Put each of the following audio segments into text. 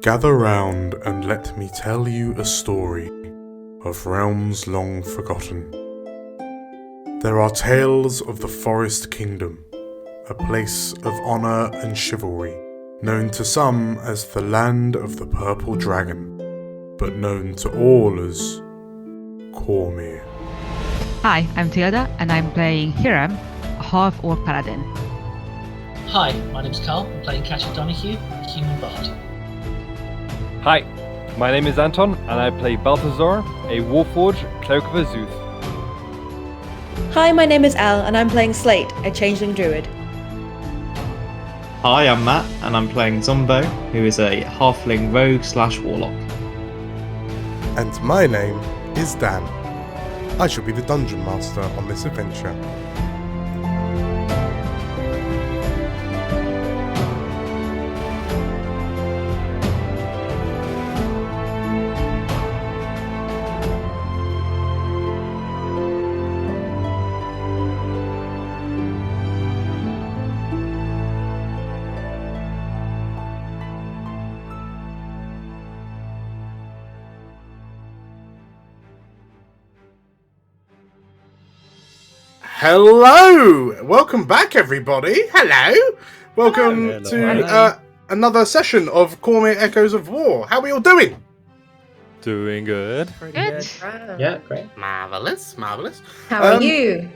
Gather round and let me tell you a story of realms long forgotten. There are tales of the Forest Kingdom, a place of honour and chivalry, known to some as the Land of the Purple Dragon, but known to all as Cormyr. Hi, I'm Tilda, and I'm playing Hiram, a half-orc paladin. Hi, my name's Carl. I'm playing Cassia Donahue, a human bard. Hi, my name is Anton, and I play Balthazar, a Warforged Cloak of Azuth. Hi, my name is Al, and I'm playing Slate, a changeling druid. Hi, I'm Matt, and I'm playing Zombo, who is a halfling rogue/warlock. And my name is Dan. I shall be the dungeon master on this adventure. Hello! Welcome back, everybody. Hello! Welcome to another session of Cormyr Echoes of War. How are we all doing? Doing good. Good. Yeah, great. Marvellous, marvellous. How are you?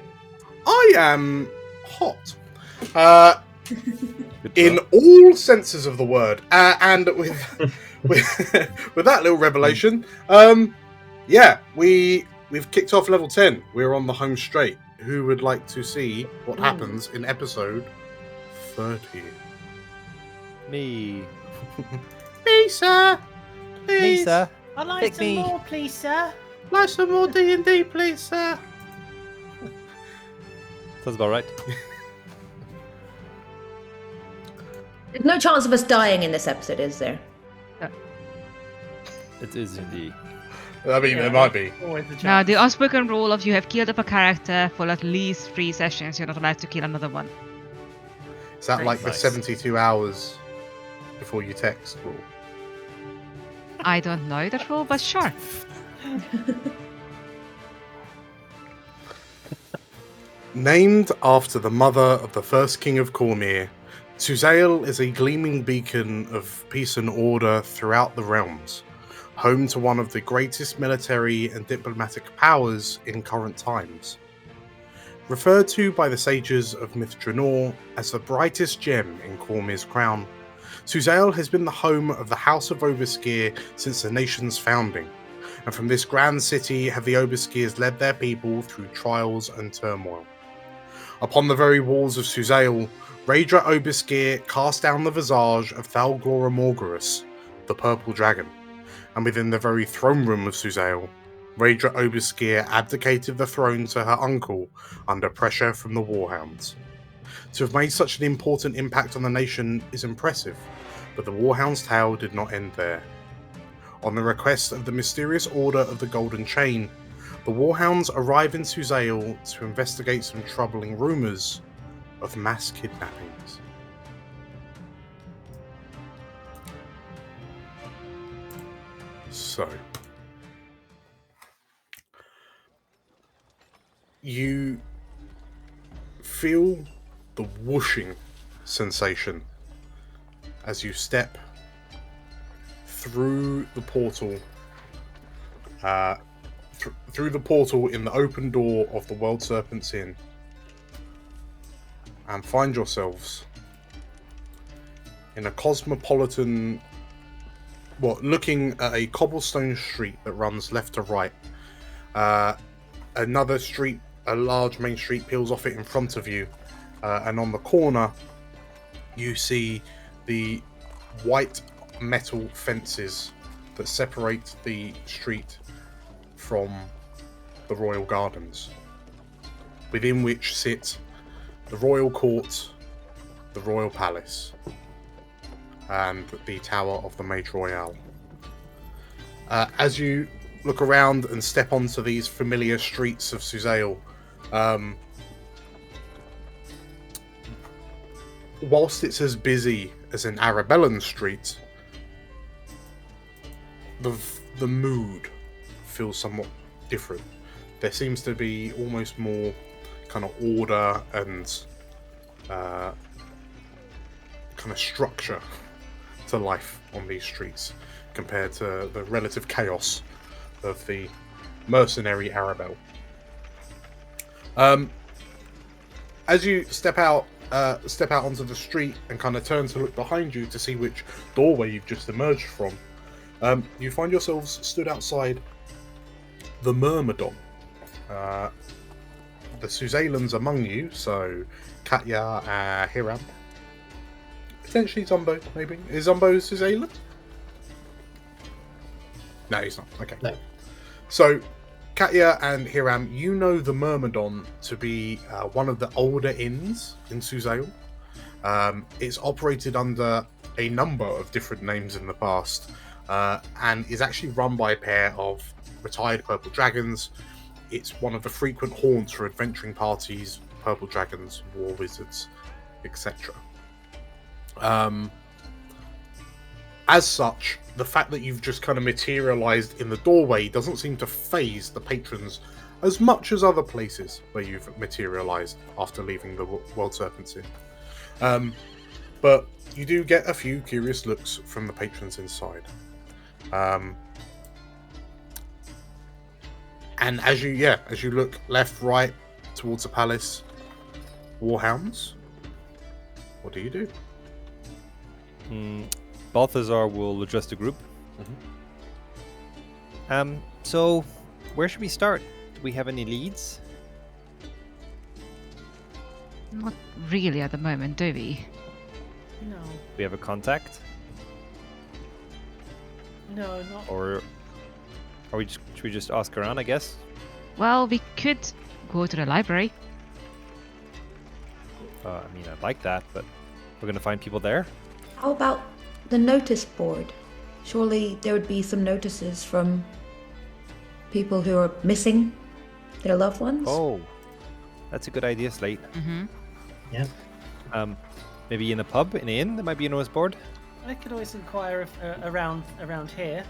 I am hot. Good In job. all senses of the word. And with with that little revelation, we've kicked off level 10. We're on the home straight. Who would like to see what happens in episode 30? Me. Me, sir. Please. Me, sir. I'd like Pick some me. more, please, sir. Like some more D&D, please, sir. Sounds about right. There's no chance of us dying in this episode, is there? It is indeed. I mean, there might be. Always the chance. Now, the unspoken rule of you have killed a character for at least 3 sessions, you're not allowed to kill another one. Is that like the Nice. 72 hours before you text rule? I don't know that rule, but sure. Named after the mother of the first king of Cormyr, Suzail is a gleaming beacon of peace and order throughout the realms, home to one of the greatest military and diplomatic powers in current times. Referred to by the sages of Myth Draenor as the brightest gem in Cormyr's crown, Suzail has been the home of the House of Oberskyr since the nation's founding, and from this grand city have the Oberskyrs led their people through trials and turmoil. Upon the very walls of Suzail, Raedra Oberskyr cast down the visage of Thalglora Morgurus, the Purple Dragon, and within the very throne room of Suzail, Raedra Oberskyr abdicated the throne to her uncle under pressure from the Warhounds. To have made such an important impact on the nation is impressive, but the Warhounds' tale did not end there. On the request of the mysterious Order of the Golden Chain, the Warhounds arrive in Suzail to investigate some troubling rumours of mass kidnappings. So, you feel the whooshing sensation as you step through the portal, through the portal in the open door of the World Serpent's Inn, and find yourselves in a cosmopolitan, looking at a cobblestone street that runs left to right. Another street, a large main street, peels off it in front of you, and on the corner you see the white metal fences that separate the street from the royal gardens, within which sit the royal court, the royal palace, and the tower of the Mage Royale. As you look around and step onto these familiar streets of Suzail, whilst it's as busy as an Arabellan street, the mood feels somewhat different. There seems to be almost more kind of order and kind of structure to life on these streets compared to the relative chaos of the mercenary Arabelle. As you step out onto the street and kind of turn to look behind you to see which doorway you've just emerged from, you find yourselves stood outside the Myrmidon. The Suzailans among you, so Katya, Hiram, potentially Zumbo, maybe. Is Zumbo Suzailan? No, he's not. Okay. No. So, Katya and Hiram, you know the Myrmidon to be one of the older inns in Suzail. It's operated under a number of different names in the past, and is actually run by a pair of retired purple dragons. It's one of the frequent haunts for adventuring parties, purple dragons, war wizards, etc. As such, the fact that you've just kind of materialized in the doorway doesn't seem to faze the patrons as much as other places where you've materialized after leaving the World Serpent's Inn. But you do get a few curious looks from the patrons inside. And as you look left, right, towards the palace, Warhounds, what do you do? Balthazar will address the group. So, where should we start? Do we have any leads? Not really at the moment, do we? No, Do we have a contact? no, not. Or should we just ask around, I guess? Well, we could go to the library. I mean, I'd like that, but we're going to find people there? How about the notice board? Surely there would be some notices from people who are missing their loved ones. Oh, that's a good idea, Slate. Mm-hmm. Yeah. Maybe in a pub, in an inn, there might be a notice board. I could always inquire if, around here.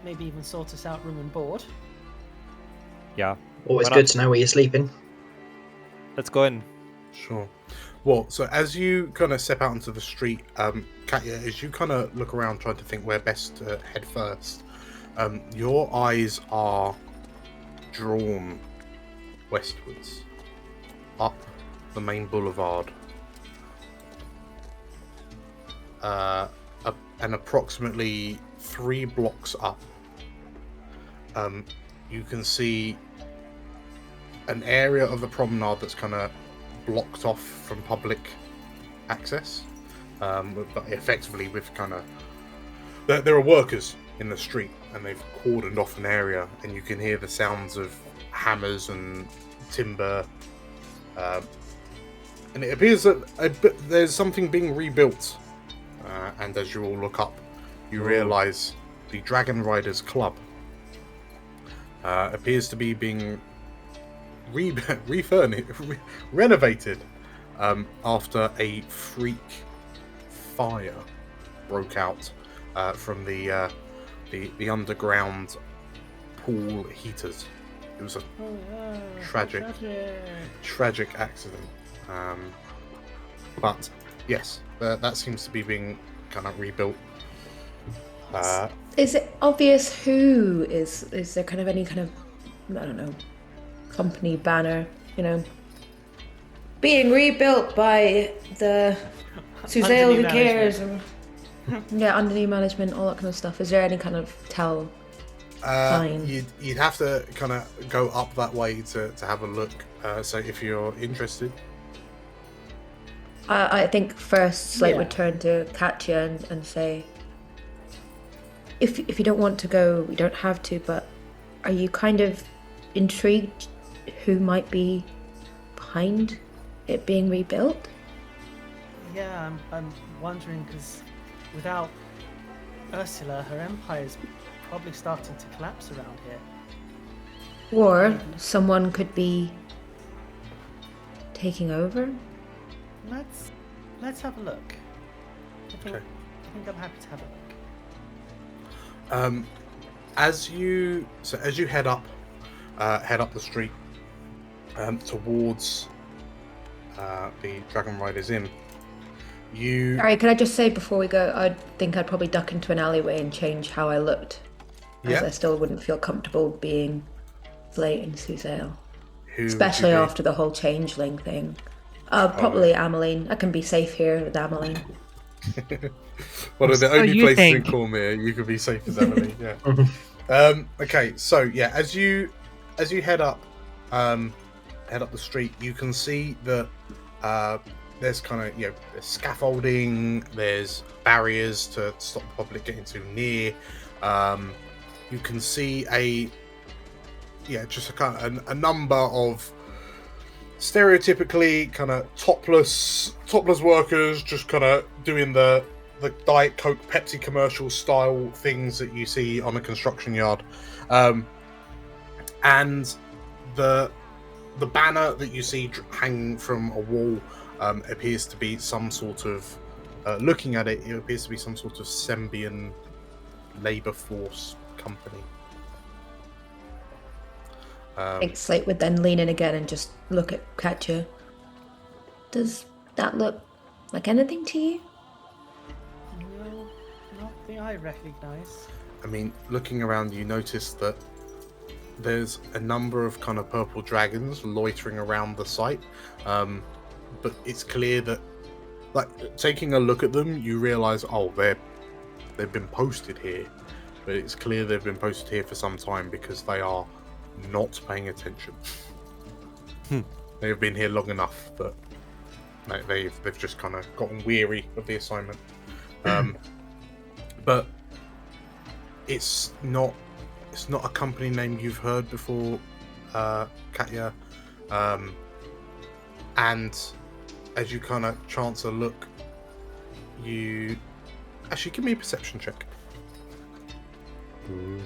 Maybe even sort us out room and board. Yeah. Always Why not? good to know where you're sleeping. Let's go in. Sure. Well, so as you kind of step out into the street, Katya, as you kind of look around trying to think where best to head first, your eyes are drawn westwards, up the main boulevard, and approximately 3 blocks up, you can see an area of the promenade that's kind of blocked off from public access, but effectively with kind of there are workers in the street and they've cordoned off an area, and you can hear the sounds of hammers and timber, and it appears that there's something being rebuilt, and as you all look up, you realize the Dragon Riders Club appears to be being renovated after a freak fire broke out from the underground pool heaters. It was a tragic accident, but yes, that seems to be being kind of rebuilt. Is it obvious who is there kind of any kind of, I don't know, company banner, being rebuilt by the Suzail, Under who new cares, or under new management, all that kind of stuff? Is there any kind of tell sign? You'd have to kind of go up that way to have a look. So if you're interested, I think first Slate Yeah. would turn to Katya and say, if you don't want to go, you don't have to, but are you kind of intrigued who might be behind it being rebuilt? Yeah, I'm wondering because without Ursula, her empire's probably starting to collapse around here. Or someone could be taking over? Let's have a look. I think Okay. I'm happy to have a look. As you head up the street towards the Dragon Riders Inn, you. Sorry, can I just say before we go, I think I'd probably duck into an alleyway and change how I looked, as I still wouldn't feel comfortable being Slate and Suzail, especially after the whole changeling thing. Probably Ameline. I can be safe here with Ameline. One of the only places in Cormyr you could be safe as Emily. Yeah. Okay, so yeah, as you head up the street, you can see that there's kind of there's scaffolding, there's barriers to stop the public getting too near. You can see just a number of stereotypically kind of topless workers just kind of doing the Diet Coke Pepsi commercial style things that you see on a construction yard, and the banner that you see hanging from a wall appears to be some sort of looking at it appears to be some sort of Sembian labor force company. I think Slate would then lean in again and just look at Katya. Does that look like anything to you? No, nothing I recognize. I mean, looking around, you notice that there's a number of kind of purple dragons loitering around the site, but it's clear that, like, taking a look at them, you realise, they've been posted here, but it's clear they've been posted here for some time because they are not paying attention. They've been here long enough, but they've just kind of gotten weary of the assignment. But it's not a company name you've heard before, Katya. And as you kind of chance a look, you actually give me a perception check. Ooh.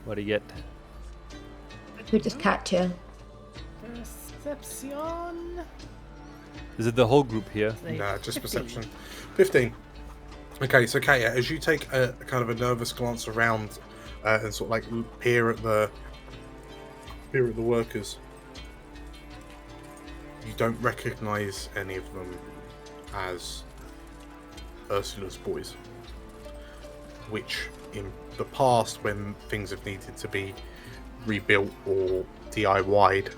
What do you get? Who just Katya? Perception. Is it the whole group here? No, just perception. 15. Okay, so Katya, as you take a kind of a nervous glance around and sort of like peer at the workers, you don't recognise any of them as Ursula's boys, which in the past, when things have needed to be rebuilt or DIY'd,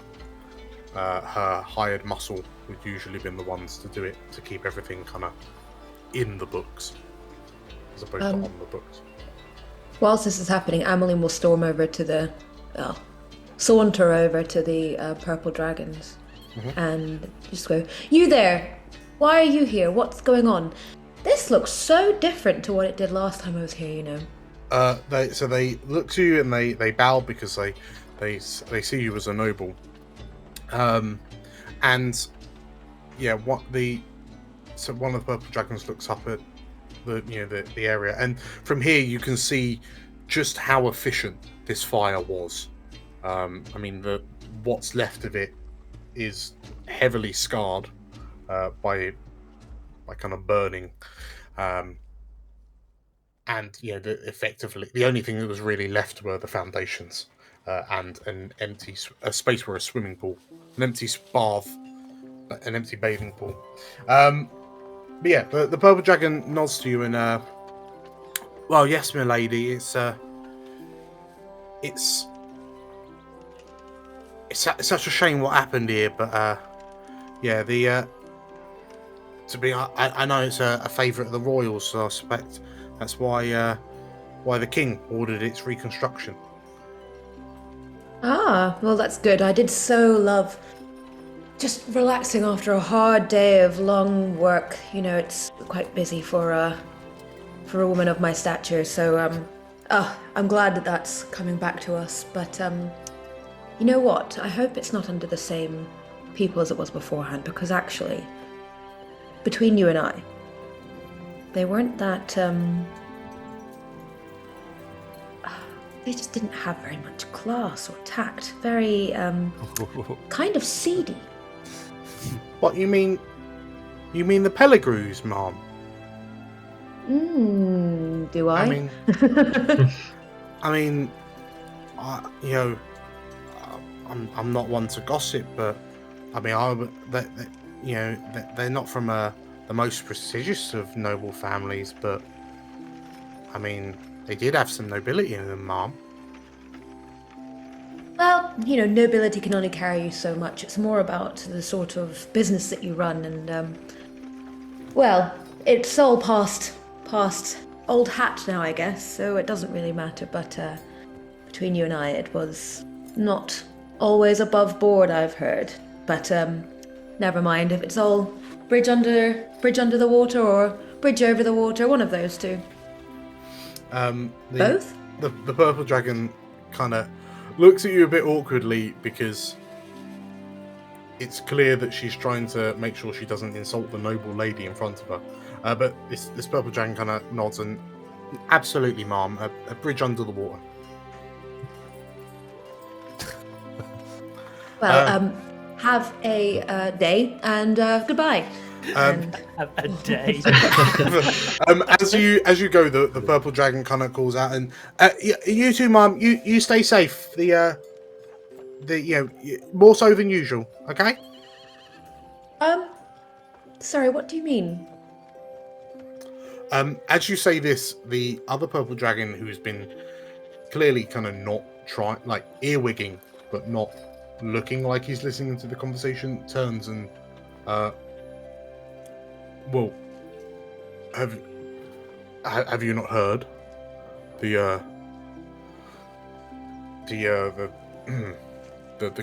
her hired muscle would usually been the ones to do it, to keep everything kind of in the books as opposed to on the books. Whilst this is happening, Ameline will saunter over to the purple dragons and just go, "You there? Why are you here? What's going on? This looks so different to what it did last time I was here, you know." They look to you and they bow because they see you as a noble. And yeah, one of the purple dragons looks up at the area, and from here you can see just how efficient this fire was. I mean, what's left of it is heavily scarred by kind of burning. And effectively, the only thing that was really left were the foundations and a space where a swimming pool, an empty bath, an empty bathing pool. But yeah, the purple dragon nods to you and, well, yes, my lady, it's such a shame what happened here, but yeah, I know it's a favourite of the royals, so I suspect that's why the king ordered its reconstruction. Ah, well, that's good. I did so love just relaxing after a hard day of long work. You know, it's quite busy for a woman of my stature. So, I'm glad that that's coming back to us. But you know what? I hope it's not under the same people as it was beforehand, because actually, between you and I, they weren't that, they just didn't have very much class or tact. Very, kind of seedy. What, you mean the Pellegrews, Mom? Do I? I mean, you know, I'm not one to gossip, but I mean, they're not from the most prestigious of noble families, but I mean, they did have some nobility in them, Mom. Well, nobility can only carry you so much. It's more about the sort of business that you run, and well, it's all past old hat now, I guess. So it doesn't really matter. But between you and I, it was not always above board, I've heard. But never mind. If it's all bridge under the water or bridge over the water, one of those two. Both? The purple dragon kind of looks at you a bit awkwardly because it's clear that she's trying to make sure she doesn't insult the noble lady in front of her. But this purple dragon kind of nods and, absolutely, Mom, a bridge under the water. Well, have a day and goodbye. Have a day. As you go, the purple dragon kind of calls out, and you two, Mom, you stay safe. More so than usual. Okay. Sorry, what do you mean? As you say this, the other purple dragon, who's been clearly kind of not trying, like earwigging, but not looking like he's listening to the conversation, turns and well, have you not heard the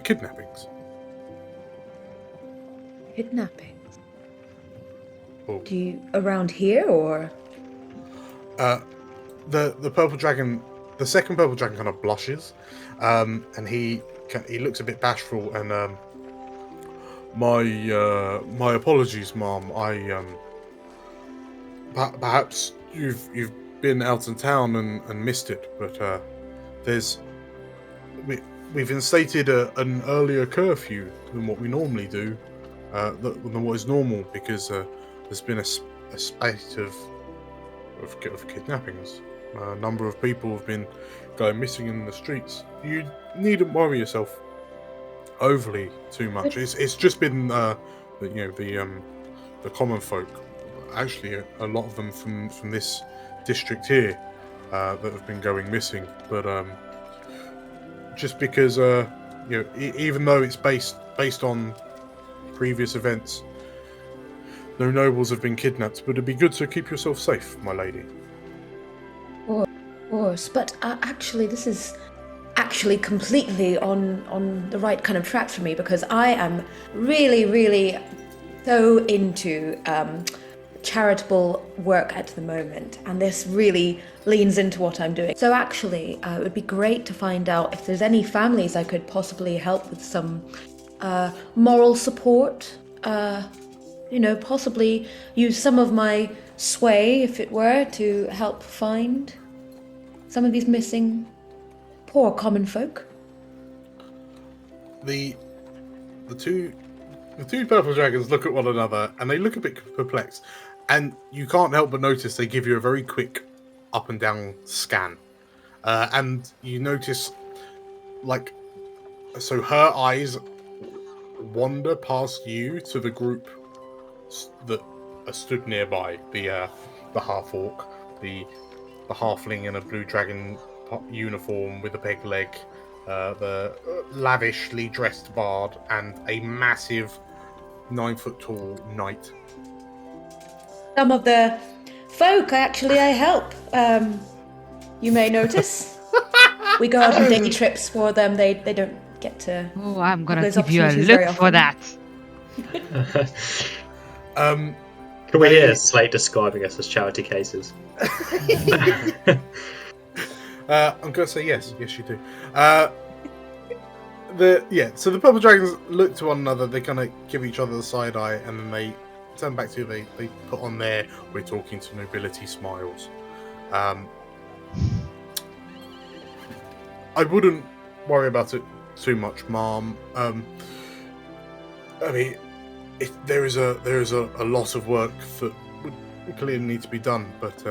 kidnappings? Kidnappings? Oh. Do you around here or? The purple dragon, the second purple dragon, kind of blushes, and he looks a bit bashful and my apologies, Mom. Perhaps you've been out in town and missed it, but we've instated an earlier curfew than what we normally do, than what is normal, because there's been a spate of kidnappings. A number of people have been going missing in the streets. You needn't worry yourself overly too much. It's just been the common folk, actually a lot of them from this district here, that have been going missing. But just because even though it's based on previous events, no nobles have been kidnapped. But it'd be good to keep yourself safe, my lady. Of course, but actually this is actually completely on the right kind of track for me, because I am really, really so into charitable work at the moment, and this really leans into what I'm doing. So actually, it would be great to find out if there's any families I could possibly help with some moral support. Possibly use some of my sway, if it were, to help find some of these missing poor common folk. The two purple dragons look at one another and they look a bit perplexed, and you can't help but notice they give you a very quick up and down scan, and you notice, so her eyes wander past you to the group that are stood nearby, the half orc, the halfling in a blue dragon uniform with a peg leg, the lavishly dressed bard, and a massive 9-foot-tall knight. Some of the folk, I help. You may notice. We go out on day trips for them. They don't get to. Oh, I'm gonna those give you a opportunities very look for that. Can we hear Slate describing us as charity cases? I'm gonna say yes. Yes, you do. So the purple dragons look to one another. They kind of give each other the side eye, and then they turn back to you. They put on their "we're talking to nobility" smiles. I wouldn't worry about it too much, Mom. There is a lot of work that would clearly need to be done. But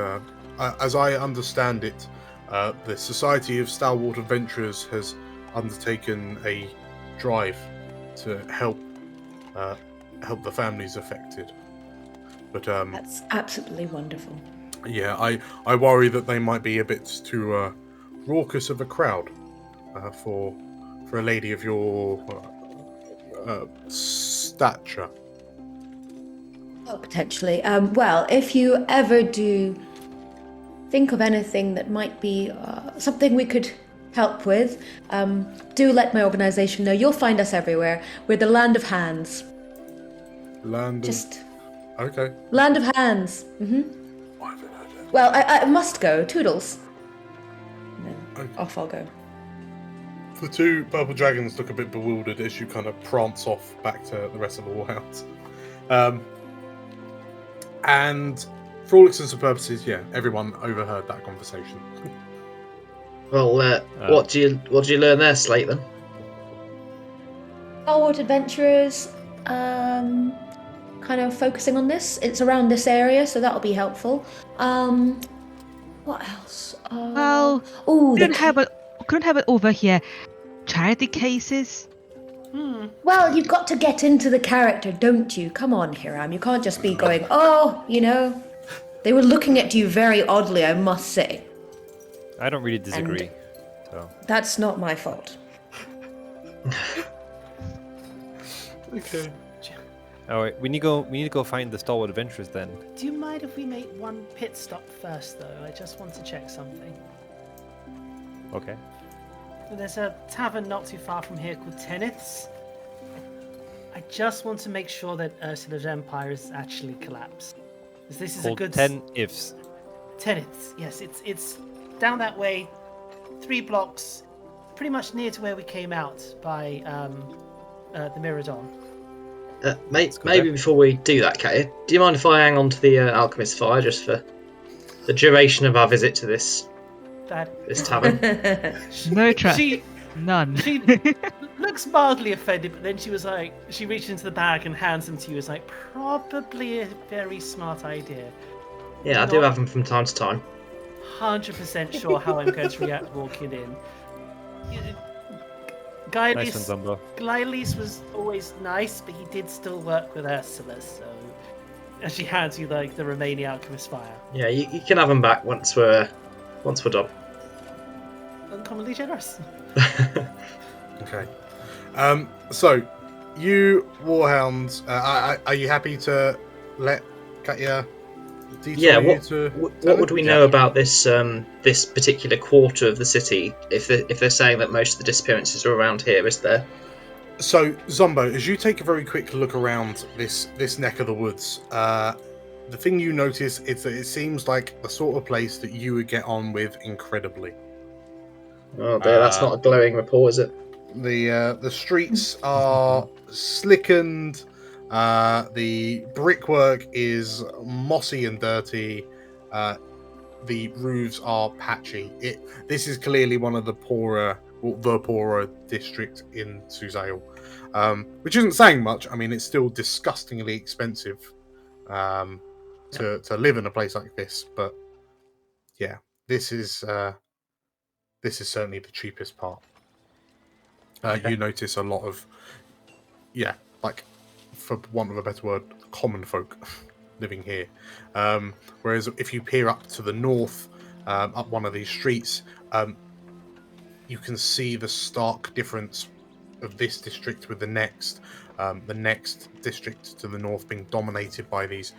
as I understand it, the Society of Stalwart Adventurers has undertaken a drive to help the families affected. But That's absolutely wonderful. yeah, I worry that they might be a bit too raucous of a crowd for a lady of your stature. Oh, potentially. Well, if you ever do think of anything that might be something we could help with, do let my organization know. You'll find us everywhere. We're the Land of Hands. Okay. Land of Hands. Mm-hmm. I haven't heard that. Well, I must go. Toodles. And then Okay. off I'll go. The two purple dragons look a bit bewildered as you kind of prance off back to the rest of the Warhounds. And for all intents and purposes, yeah, everyone overheard that conversation. Well, what do you learn there, Slate? Then Stalwart Adventurers, kind of focusing on this. It's around this area, so that'll be helpful. What else? Well, oh, couldn't have it over here. Charity cases. Well, you've got to get into the character, don't you? Come on, Hiram. You can't just be going, oh, you know. They were looking at you very oddly, I must say. I don't really disagree. So That's not my fault. Okay. all right, we need to go find the Stalwart Adventurers then. Do you mind if we make one pit stop first, though? I just want to check something. Okay. There's a tavern not too far from here called Teneth's. I just want to make sure that Ursula's empire is actually collapsed. 'Cause this is Called a good 10 ifs. Teneth's. Yes, it's down that way, 3 blocks, pretty much near to where we came out by the Myrmidon. maybe before we do that, Kate, do you mind if I hang on to the alchemist fire just for the duration of our visit to this tavern? No trust. She None. looks mildly offended, but then she was like, she reached into the bag and hands them to you. It's like, probably a very smart idea. Yeah, I do have them from time to time. 100% sure how I'm going to react walking in. Nice one, Zumbo. Glylis was always nice, but he did still work with Ursula, so... And she hands you, like, the remaining alchemist fire. Yeah, you can have them back once we're done. Uncommonly generous. Okay. So, you Warhounds, are you happy to let Katya detail you to... What would we know about this this particular quarter of the city if they're saying that most of the disappearances are around here? Is there? So, Zombo, as you take a very quick look around this neck of the woods, the thing you notice is that it seems like the sort of place that you would get on with incredibly. Oh dear, that's not a glowing report, is it? The streets are slickened. The brickwork is mossy and dirty. The roofs are patchy. This is clearly one of the poorer district in Suzail, which isn't saying much. I mean, it's still disgustingly expensive to live in a place like this. But yeah, this is certainly the cheapest part. Okay. You notice a lot of, like, for want of a better word, common folk living here. Whereas if you peer up to the north, up one of these streets, you can see the stark difference of this district with the next. The next district to the north being dominated by these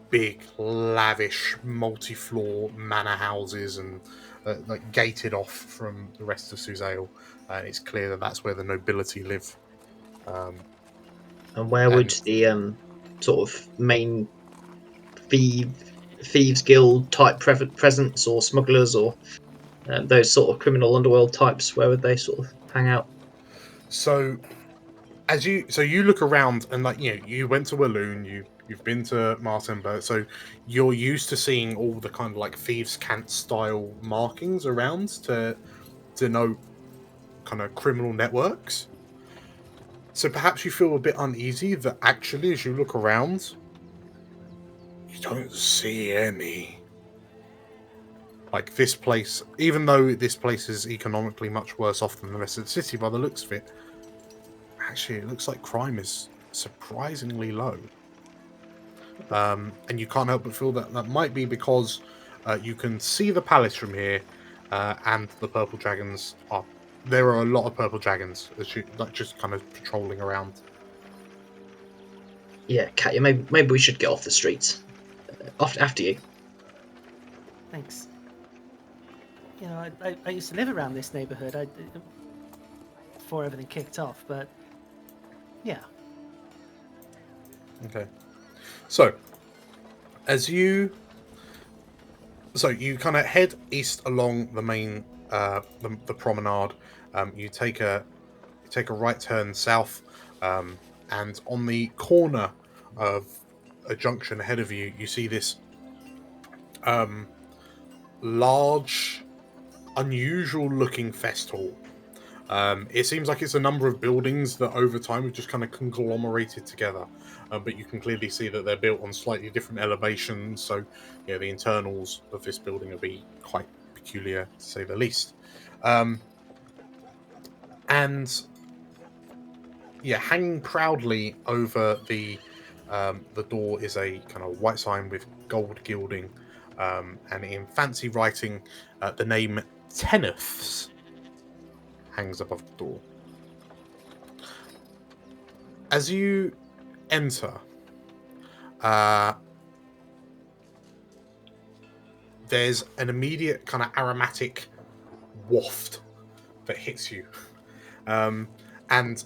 big, lavish, multi-floor manor houses and like gated off from the rest of Suzail. It's clear that that's where the nobility live. And where would the sort of main thieves guild type presence or smugglers or those sort of criminal underworld types, where would they sort of hang out? So you look around and, like, you went to Walloon, you've been to Martenberg, so you're used to seeing all the kind of like thieves' cant style markings around to denote kind of criminal networks. So perhaps you feel a bit uneasy that actually, as you look around, You don't see any. Like, this place, even though this place is economically much worse off than the rest of the city by the looks of it, actually it looks like crime is surprisingly low. And you can't help but feel that that might be because you can see the palace from here, and the purple dragons are... There are a lot of purple dragons like just kind of patrolling around. Yeah, Katya, maybe we should get off the streets. After you. Thanks. You know, I used to live around this neighborhood before everything kicked off, but yeah. Okay. So, you kind of head east along the main the promenade. You take a right turn south, and on the corner of a junction ahead of you, you see this large, unusual-looking fest hall. It seems like it's a number of buildings that over time have just kind of conglomerated together, but you can clearly see that they're built on slightly different elevations, so yeah, the internals of this building will be quite peculiar, to say the least. And yeah, hanging proudly over the door is a kind of white sign with gold gilding, and in fancy writing, the name Teneth's hangs above the door. As you enter, there's an immediate kind of aromatic waft that hits you, and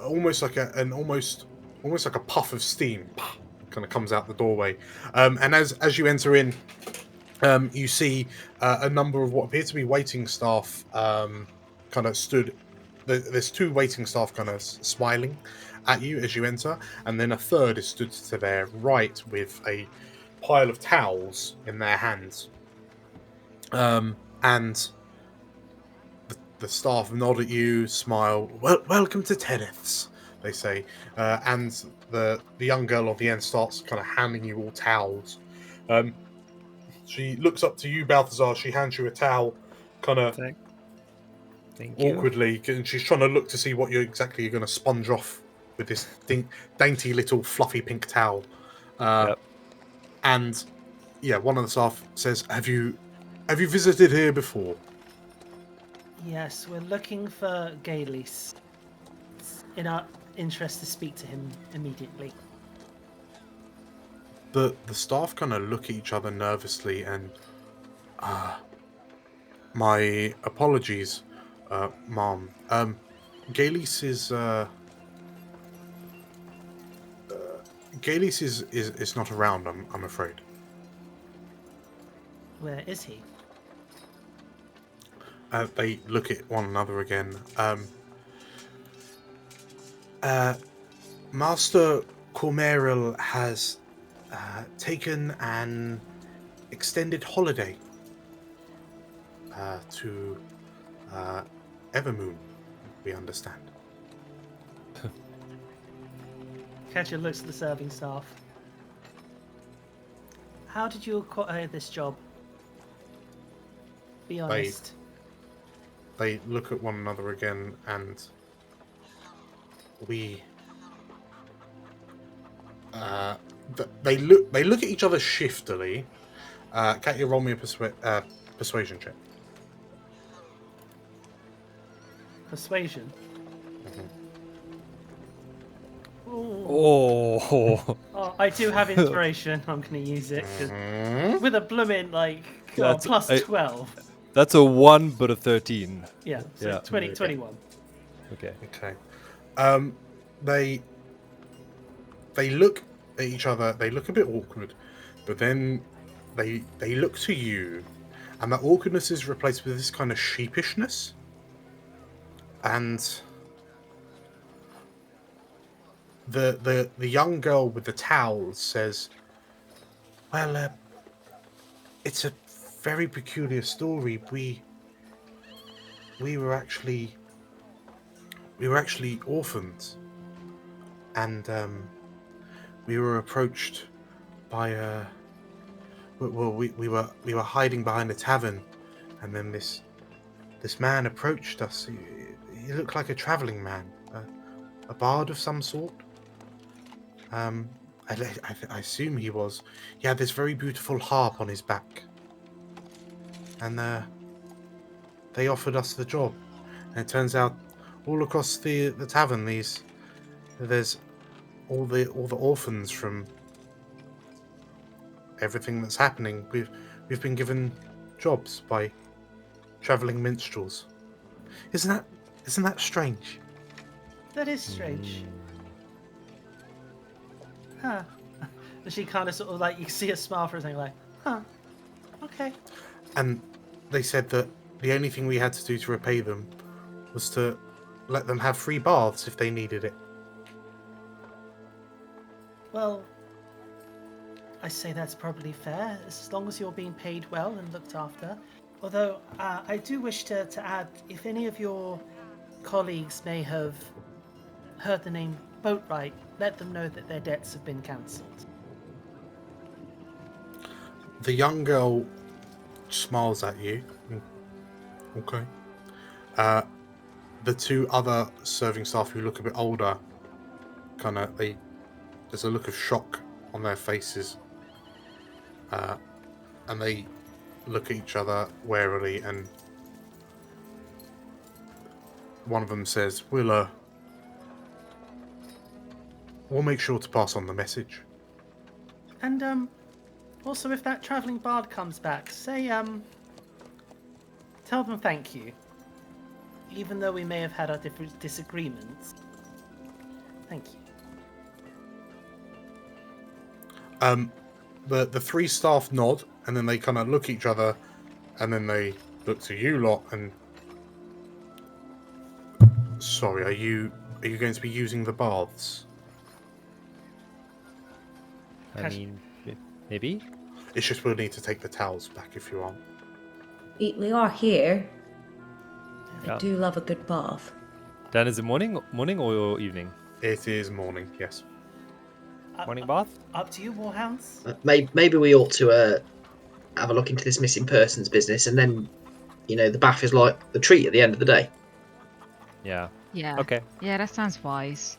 almost like a puff of steam kind of comes out the doorway. And as you enter in, you see a number of what appear to be waiting staff kind of stood. There's two waiting staff kind of smiling at you as you enter, and then a third is stood to their right with a pile of towels in their hands. And the staff nod at you, smile. Welcome to Teneth's, they say, and the young girl on the end starts kind of handing you all towels. She looks up to you, Balthazar. She hands you a towel, kind of Thank you. awkwardly, and she's trying to look to see what you're going to sponge off with this dainty little fluffy pink towel. Yep. And yeah, one of the staff says, "Have you visited here before?" Yes, we're looking for Gaelis. It's in our interest to speak to him immediately. The staff kind of look at each other nervously and, my apologies, Mom. Gaelis is not around, I'm afraid. Where is he? They look at one another again. Master Cormyr has taken an extended holiday to Evermoon, we understand. Katya looks at the serving staff. How did you acquire this job? Be honest. They look at one another again, and we... they look at each other shiftily. Katya, roll me a persuasion check. Persuasion? Oh. Oh, I do have inspiration. I'm going to use it. With a blooming, That's- plus I- 12. That's a 1, but a 13. Yeah, so Yeah. 21. Okay. Okay. They look at each other. They look a bit awkward, but then they look to you, and that awkwardness is replaced with this kind of sheepishness. And the young girl with the towel says, "Well, it's a very peculiar story. We were actually orphans, and we were approached by we were hiding behind a tavern, and then this man approached us. He looked like a traveling man, a bard of some sort. I assume he was. He had this very beautiful harp on his back, and they offered us the job. And it turns out, all across the tavern, there's all the orphans from everything that's happening. We've been given jobs by traveling minstrels. Isn't that strange? That is strange. Huh. She kind of sort of like, you see a smile for a second, like, huh, okay. And they said that the only thing we had to do to repay them was to let them have free baths if they needed it. Well, I say that's probably fair, as long as you're being paid well and looked after. Although, I do wish to add, if any of your colleagues may have heard the name Boatwright, let them know that their debts have been cancelled. The young girl smiles at you. Okay. The two other serving staff who look a bit older, there's a look of shock on their faces. And they look at each other warily, and one of them says, We'll make sure to pass on the message. And, also if that travelling bard comes back, say, tell them thank you. Even though we may have had our different disagreements. Thank you. The three staff nod, and then they kind of look at each other, and then they look to you lot, and... Sorry, are you going to be using the baths? I mean, maybe? It's just we'll need to take the towels back if you want. We are here. Yeah. I do love a good bath. Dan, is it morning or evening? It is morning, yes. Morning bath? Up to you, Warhounds. Maybe we ought to have a look into this missing persons business, and then, the bath is like the treat at the end of the day. Yeah. Yeah. Okay. Yeah, that sounds wise.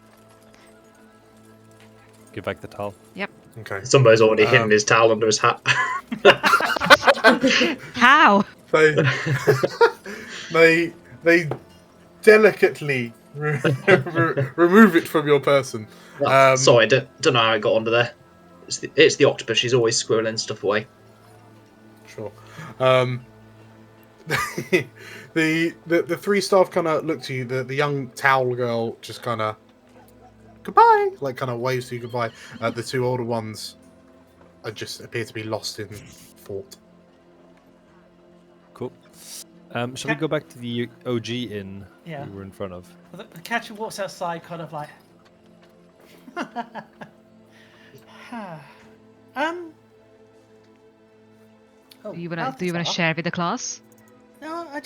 Give back the towel. Yep. Okay. Somebody's already hidden his towel under his hat. How? They delicately remove it from your person. Sorry, don't know how it got under there. It's the octopus. She's always squirreling stuff away. Sure. The three staff kind of look to you. The young towel girl just kind of goodbye, like kind of waves to you goodbye. The two older ones just appear to be lost in thought. Cool. Shall we go back to the OG inn we were in front of? Well, the catcher walks outside, kind of like. Do you wanna share with the class? No, I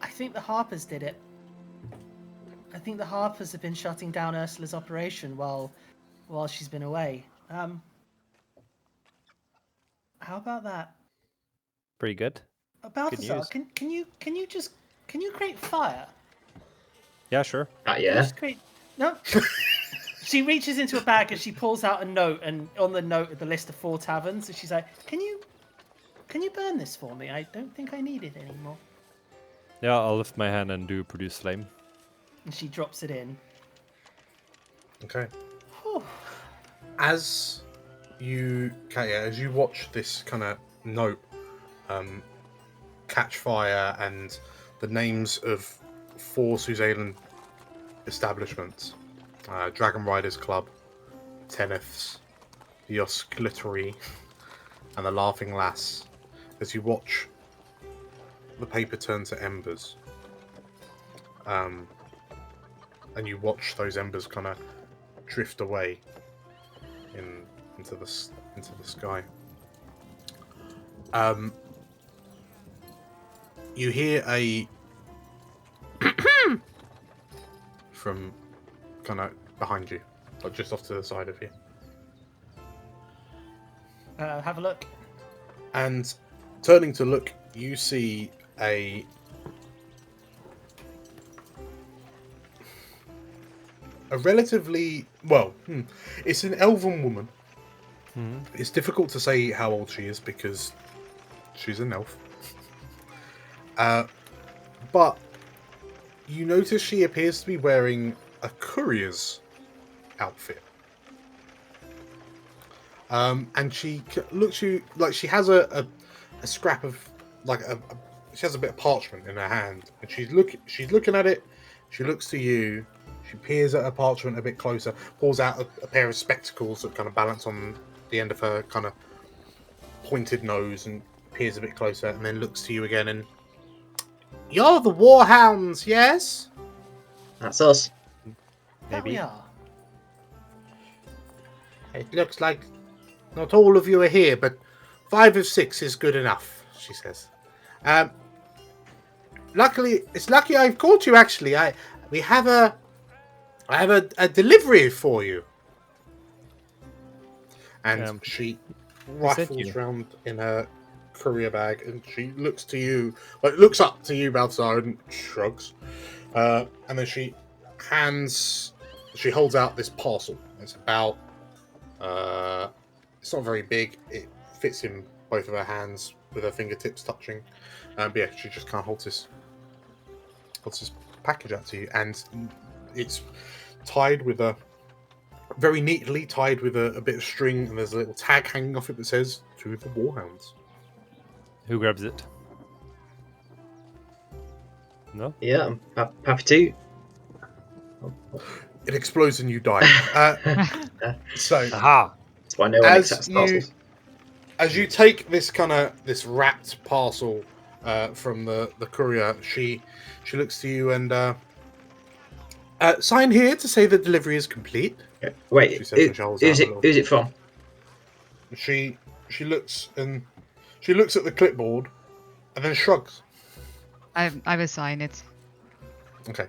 think the Harpers did it. I think the Harpers have been shutting down Ursula's operation while she's been away. How about that? Pretty good. Balthazar, can you create fire? Yeah, sure. Yeah. No. She reaches into a bag and she pulls out a note, and on the note the list of 4 taverns, and she's like, Can you burn this for me? I don't think I need it anymore. Yeah, I'll lift my hand and do produce flame. And she drops it in. Okay. Whew. As you watch this kind of note catch fire, and the names of 4 Suzail establishments, Dragon Riders Club, Teneth's, the Osculatory, and the Laughing Lass, as you watch the paper turn to embers, and you watch those embers kind of drift away into the sky. You hear a from kind of behind you. just off to the side of you. Have a look. And turning to look, you see a relatively it's an elven woman. It's difficult to say how old she is because she's an elf. But you notice she appears to be wearing a courier's outfit. And she looks you like she has a scrap of she has a bit of parchment in her hand, and she's looking at it. She looks to you. She peers at her parchment a bit closer, pulls out a pair of spectacles that kind of balance on the end of her kind of pointed nose, and peers a bit closer, and then looks to you again. And you're the Warhounds, yes? That's us. That we are. It looks like not all of you are here, but 5 of 6 is good enough, she says. Luckily, it's lucky I've caught you. Actually, I have a delivery for you. And she rifles around in her courier bag, and she looks to you, looks up to you, Balthazar, and shrugs. And then she holds out this parcel. It's about, it's not very big. It fits in both of her hands with her fingertips touching. But yeah, she just kind of holds this package out to you, and it's tied with very neatly tied with a bit of string, and there's a little tag hanging off it that says "To the Warhounds." Who grabs it? No? Yeah, I'm happy to. It explodes and you die. Aha! That's why no one accepts parcels. As you take this wrapped parcel from the courier, she looks to you and sign here to say the delivery is complete. Yeah. Wait, who's it from? She looks at the clipboard and then shrugs. I will sign it. Okay.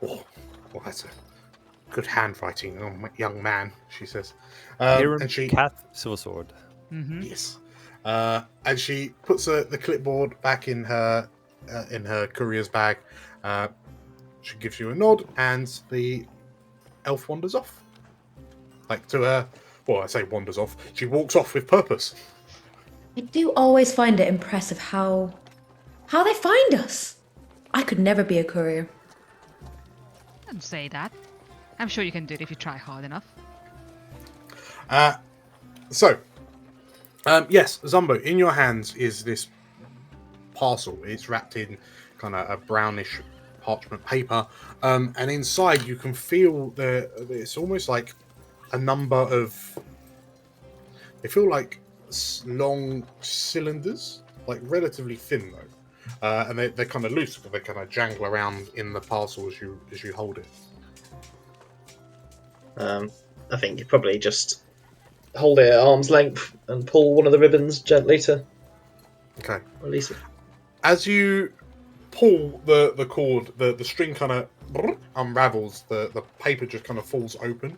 Oh, well, that's a good handwriting, young man, she says. And she Kath Silversword. Mm-hmm. Yes. And she puts the clipboard back in her courier's bag. She gives you a nod, and the elf wanders off. Like to her. Well, I say wanders off. She walks off with purpose. I do always find it impressive how they find us. I could never be a courier. Don't say that. I'm sure you can do it if you try hard enough. Yes, Zumbo, in your hands is this parcel. It's wrapped in kind of a brownish parchment paper, and inside you can feel it's almost like a number of. They feel like long cylinders, like relatively thin though, and they're kind of loose, but they kind of jangle around in the parcel as you hold it. I think you probably just hold it at arm's length and pull one of the ribbons gently to release it. As you pull the cord, the string kind of unravels, the paper just kind of falls open,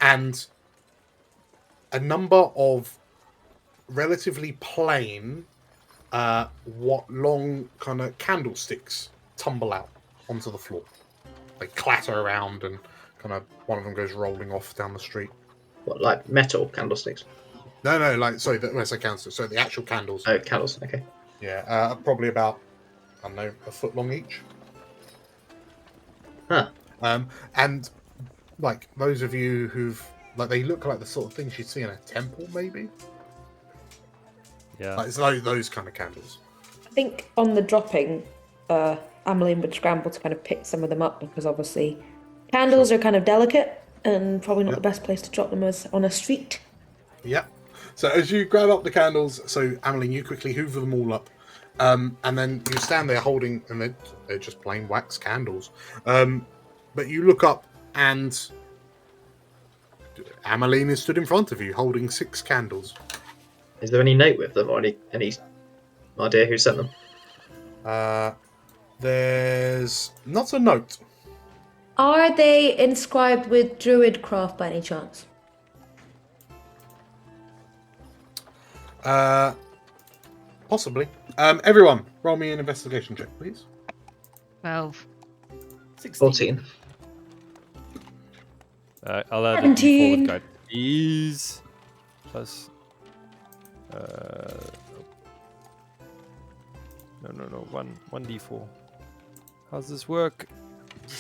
and a number of relatively plain, long kind of candlesticks tumble out onto the floor. They clatter around, and kind of one of them goes rolling off down the street. What, like metal candlesticks? No, when I say candlesticks, so the actual candles. Oh, candles, okay. Yeah, probably about, I don't know, a foot long each. Huh. And like those of you who've they look like the sort of things you'd see in a temple, maybe. Yeah. It's like those kind of candles. I think on the dropping, Ameline would scramble to kind of pick some of them up, because obviously candles are kind of delicate and probably not the best place to drop them as on a street. Yeah. So as you grab up the candles, so Ameline, you quickly hoover them all up, and then you stand there holding, and they're just plain wax candles. But you look up, and Ameline is stood in front of you holding 6 candles. Is there any note with them, or any idea who sent them? There's not a note. Are they inscribed with druid craft by any chance? Possibly. Everyone, roll me an investigation check, please. 12. 14. I'll add a 17. d4 with guide. Ease. Plus. No. 1d4. How's this work?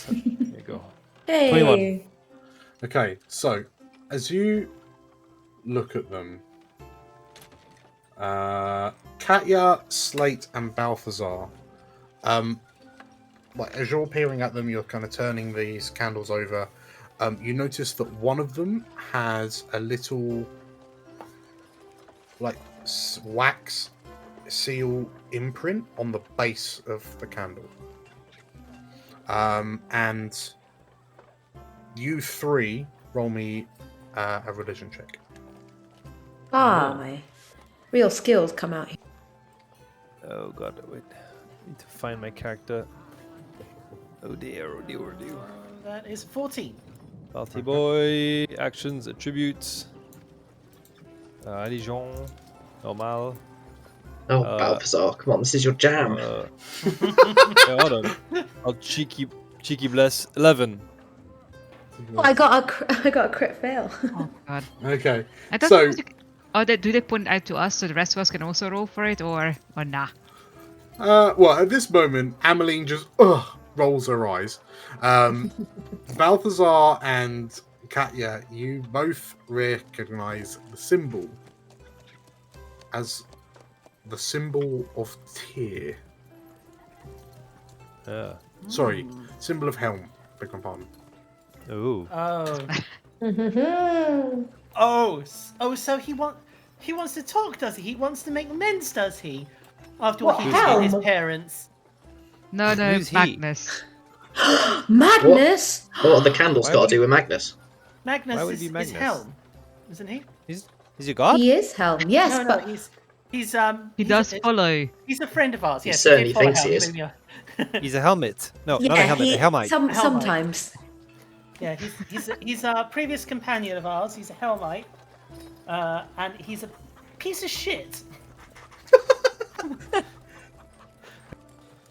There you go. Hey. 21. Okay, so as you look at them, Katya, Slate, and Balthazar, like as you're peering at them, you're kind of turning these candles over. You notice that one of them has a little, like, wax seal imprint on the base of the candle. And you three roll me a religion check. My real skills come out here. Oh god, wait. I need to find my character. Oh dear. That is 14. Party boy, actions, attributes. Religion, normal. Oh, Balthazar, come on, this is your jam. Yeah, hold on. I'll cheeky bless 11. Oh, I got a crit fail. Oh god. Okay, I don't so know. Do they point out to us so the rest of us can also roll for it, or nah? well, at this moment, Ameline just rolls her eyes. Balthazar and Katya, you both recognize the symbol as the symbol of Tyr. Sorry, symbol of Helm. Beg my pardon. Oh. So he wants to talk, does he? He wants to make amends, does he? After What, what he did to Helm? his parents. No, Who's he? Magnus. Magnus? What have the candles Why got would to do with Magnus? Magnus Why would is, he be is Magnus? Helm, isn't he? He's a god? He is Helm, yes, No, but He does follow. He's a friend of ours. He Yes, certainly did follow thinks he Helm, is. didn't you? He's a helmet. No, yeah, not a helmet, a helmite. Helmite. sometimes. Yeah, he's a previous companion of ours. He's a Hellmite, and he's a piece of shit.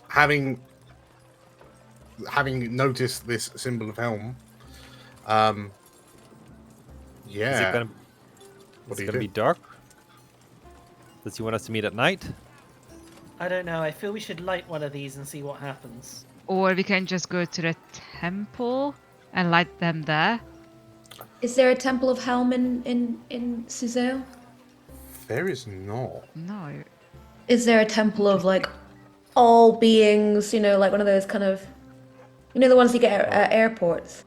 Having noticed this symbol of Helm, yeah. Is it gonna, What do you gonna do? be dark? Does he want us to meet at night? I don't know. I feel we should light one of these and see what happens. Or we can just go to the temple and light them there. Is there a temple of Helm in Suzail? There is not. No. Is there a temple of like all beings? You know, like one of those kind of, you know, the ones you get at airports.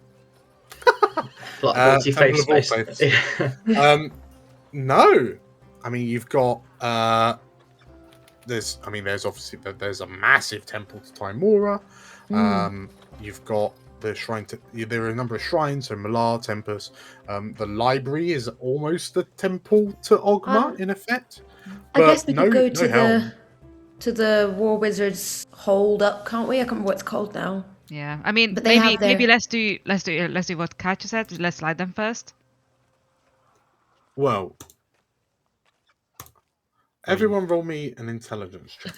Like multi-faith Temple of space. All Faiths. No. I mean, you've got there's obviously there's a massive temple to Timora. You've got the shrine to. There are a number of shrines, so Malar, Tempest. The library is almost the temple to Ogma in effect. I guess we no- could go no to Helm. the War Wizards hold up, can't we? I can't remember what it's called now. Yeah. I mean, But they have their- maybe let's do what Katja said. Let's light them first. Well, everyone roll me an intelligence check.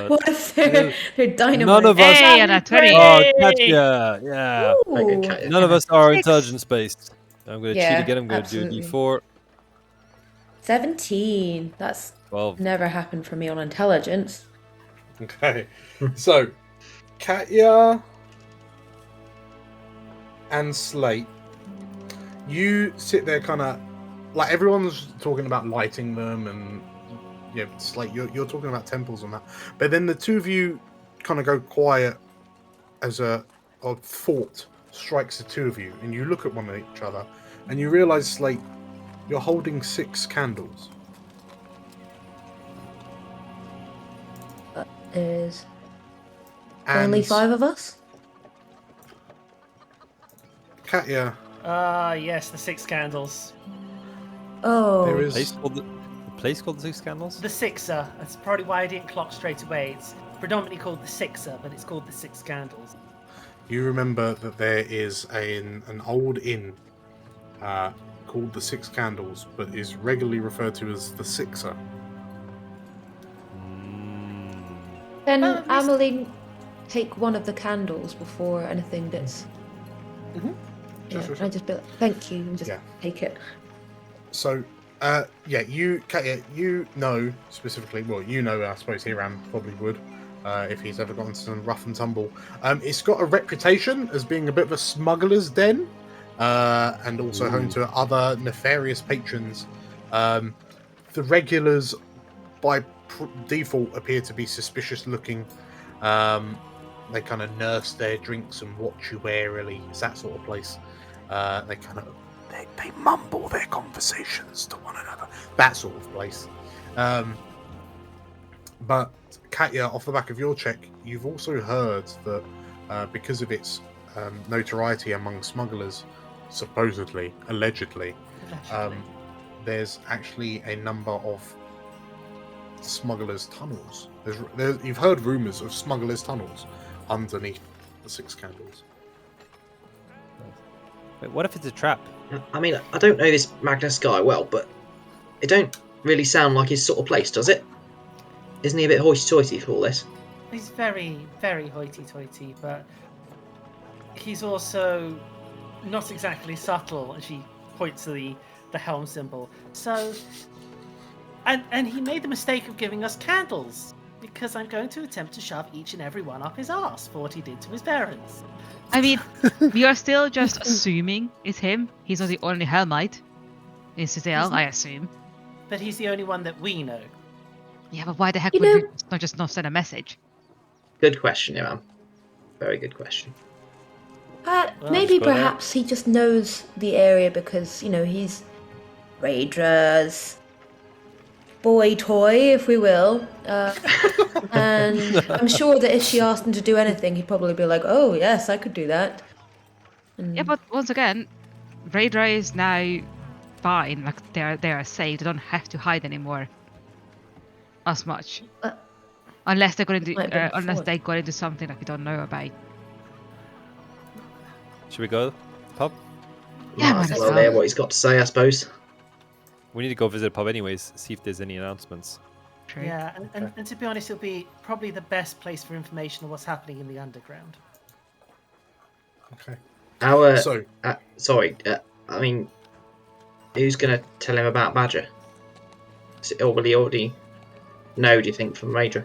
What if they're dynamite? None of us. Hey, and a 20. Oh, Katya! Yeah. Ooh. Okay. None of us are Six. intelligence based. I'm gonna cheat Yeah, again. I'm gonna absolutely. do D4. 17. That's 12. never happened for me on intelligence. Okay, so Katya and Slate, you sit there kind of like everyone's talking about lighting them, and yeah, Slate, you're talking about temples and that, but then the two of you kind of go quiet as a thought strikes the two of you, and you look at one of each other, and you realize, Slate, you're holding 6 candles. There's And only 5 of us? Katya, Yes, the 6 candles. Oh. there The is place called the Six Candles? The Sixer. That's probably why I didn't clock straight away. It's predominantly called the Sixer, but it's called the 6 candles. you remember that there is an old inn called the Six Candles, but is regularly referred to as the Sixer. Can Amelie take one of the candles before anything that's... Sure. I just be like, thank you, and just take it. So, you know specifically, well, you know, I suppose Hiram probably would, if he's ever gotten to some rough and tumble. It's got a reputation as being a bit of a smuggler's den, and also home to other nefarious patrons. The regulars, by default, appear to be suspicious looking. They kind of nurse their drinks and watch you warily. It's that sort of place. They kind of they mumble their conversations to one another. That sort of place. But Katya, off the back of your check, you've also heard that because of its notoriety among smugglers, supposedly, allegedly, there's actually a number of smugglers' tunnels. You've heard rumours of smugglers' tunnels underneath the Six Candles. Wait, what if it's a trap? I mean, I don't know this Magnus guy well, but it don't really sound like his sort of place, does it? Isn't he a bit hoity-toity for all this? He's very, very hoity-toity, but he's also not exactly subtle, as she points to the helm symbol. So, and he made the mistake of giving us candles, because I'm going to attempt to shove each and every one up his arse for what he did to his parents. I mean, we are still just assuming it's him. He's not the only Hellmite in Suzail, I assume. But he's the only one that we know. Yeah, but why the heck would you not send a message? Good question, Iram. Very good question. Maybe perhaps he just knows the area because, he's Raidra's boy toy, if we will. And I'm sure that if she asked him to do anything, he'd probably be like, oh, yes, I could do that. Yeah, but once again, Raidra is now fine. Like, they are safe. They don't have to hide anymore as much. Unless they got into something that we don't know about. Should we go pub? Yeah, might as well hear what he's got to say, I suppose. We need to go visit a pub anyways, see if there's any announcements. True. Yeah, and to be honest, it'll be probably the best place for information on what's happening in the underground. Okay. I mean, who's going to tell him about Badger? Will he already know, do you think, from Raidra?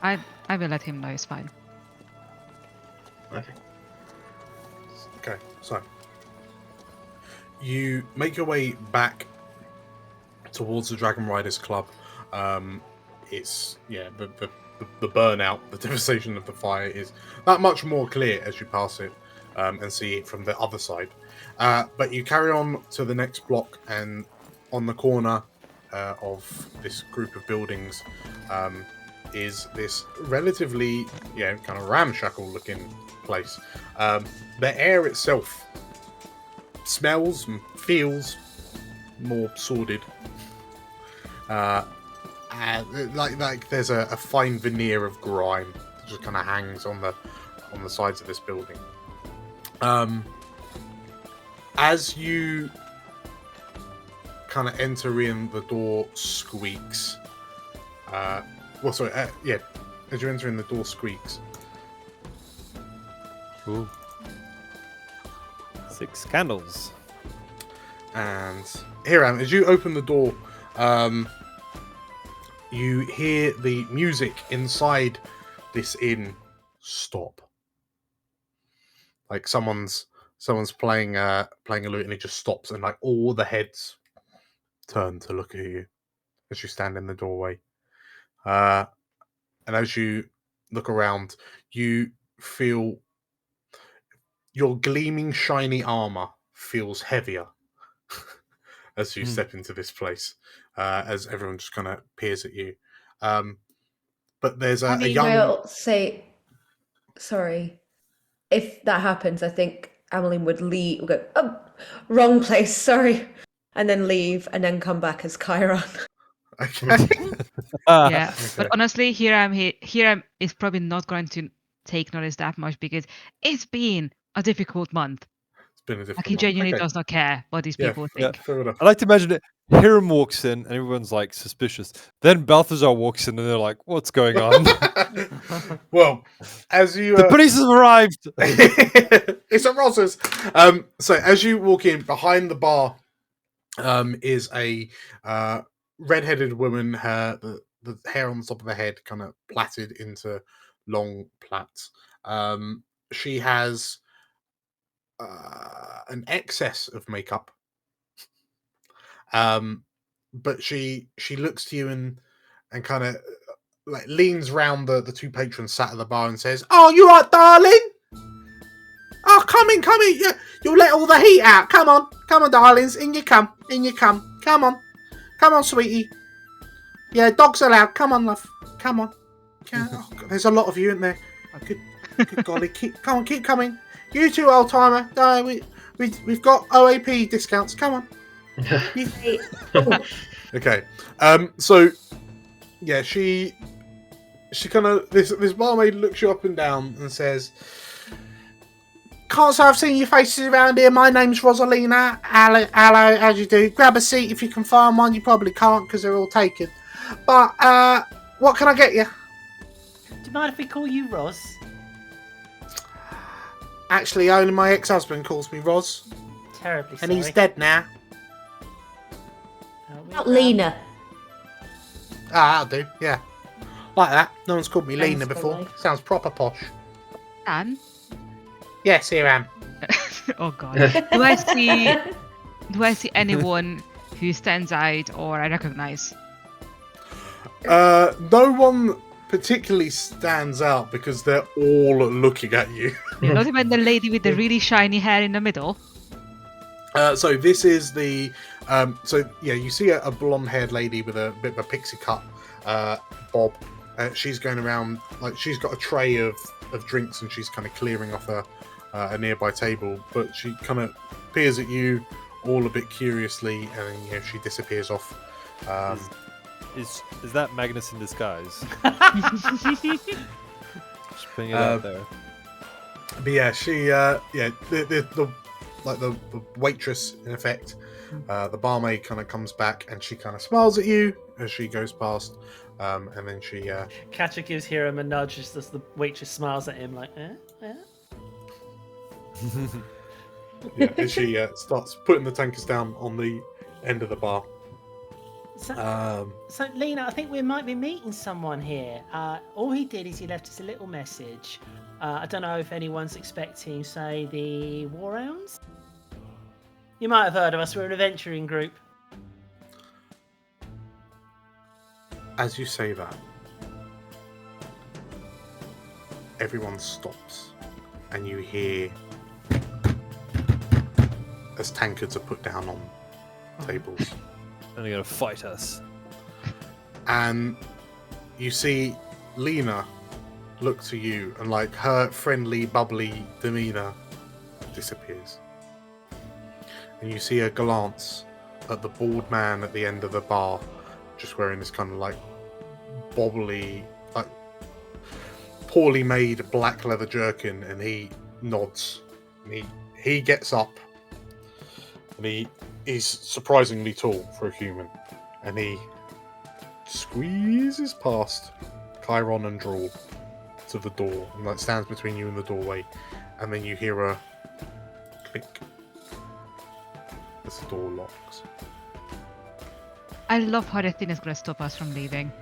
I will let him know, it's fine. Okay, so you make your way back towards the Dragon Riders Club. It's the burnout, the devastation of the fire is that much more clear as you pass it and see it from the other side. But you carry on to the next block, and on the corner of this group of buildings is this relatively kind of ramshackle looking place. The air itself smells and feels more sordid. Like there's a fine veneer of grime that just kind of hangs on the sides of this building. As you kind of enter in, the door squeaks. As you enter in, the door squeaks. Ooh. 6 candles. And Hiram, as you open the door, you hear the music inside this inn stop. Like someone's playing a lute, and it just stops, and like all the heads turn to look at you as you stand in the doorway. And as you look around, you feel your gleaming, shiny armor feels heavier as you step into this place, as everyone just kind of peers at you. But there's a young... I'll say, sorry. If that happens, I think Emmeline would leave, go, oh, wrong place, sorry. And then leave, and then come back as Chiron. Okay. Yeah, but honestly, Hiram is probably not going to take notice that much because it's been a difficult month. It's been a difficult Like he genuinely month. does not care what these people think. Fair enough. I like to imagine it. Hiram walks in and everyone's like suspicious. Then Balthazar walks in and they're like, "What's going on?" Well, as you the police have arrived. It's a Ross's. So as you walk in, behind the bar is a red-headed woman. The hair on the top of her head kind of plaited into long plaits. She has an excess of makeup. But she looks to you and kind of like leans round the two patrons sat at the bar and says, "Oh, you right, darling? Oh, come in. Yeah, you'll let all the heat out. Come on, darlings. In you come. Come on, sweetie. Yeah, dogs allowed. Come on, love. Come on. Oh, God, there's a lot of you, isn't there? Good golly, keep coming. You too, old timer. We've got OAP discounts. Come on." Okay. So yeah, she kind of this barmaid looks you up and down and says, "Can't say I've seen your faces around here. My name's Rosalina. Hello, how'd you do? Grab a seat if you can find one. You probably can't because they're all taken. But what can I get you?" Do you mind if we call you Roz? Actually, only my ex-husband calls me Roz, Terribly and sorry. he's dead now. Not Lena. That'll do. Yeah, like that. No one's called me Sounds Lena before. polite. Sounds proper posh. Dan? Yes, here I am. Oh God. Do I see anyone who stands out or I recognize? No one particularly stands out because they're all looking at you. Not even the lady with the really shiny hair in the middle. So this is the you see a blonde-haired lady with a bit of a pixie cut bob. She's going around like she's got a tray of drinks and she's kind of clearing off a nearby table, but she kind of peers at you all a bit curiously, and then she disappears off. Is that Magnus in disguise? Just putting it out there. But yeah, she the waitress in effect, the barmaid kind of comes back and she kind of smiles at you as she goes past, and then she Catcher gives Hiram a nudge as the waitress smiles at him like, and she starts putting the tankers down on the end of the bar. So Lena, I think we might be meeting someone here. All he did is he left us a little message. I don't know if anyone's expecting, say, the Warhounds? You might have heard of us. We're an adventuring group. As you say that, everyone stops and you hear as tankards are put down on tables. And they're gonna fight us. And you see Lena look to you and like her friendly, bubbly demeanor disappears. And you see her glance at the bald man at the end of the bar, just wearing this kind of like bobbly, like poorly made black leather jerkin, and he nods. And he gets up, and he is surprisingly tall for a human, and he squeezes past Chiron and Drawl to the door, and like stands between you and the doorway, and then you hear a click as the door locks. I love how the thing is going to stop us from leaving.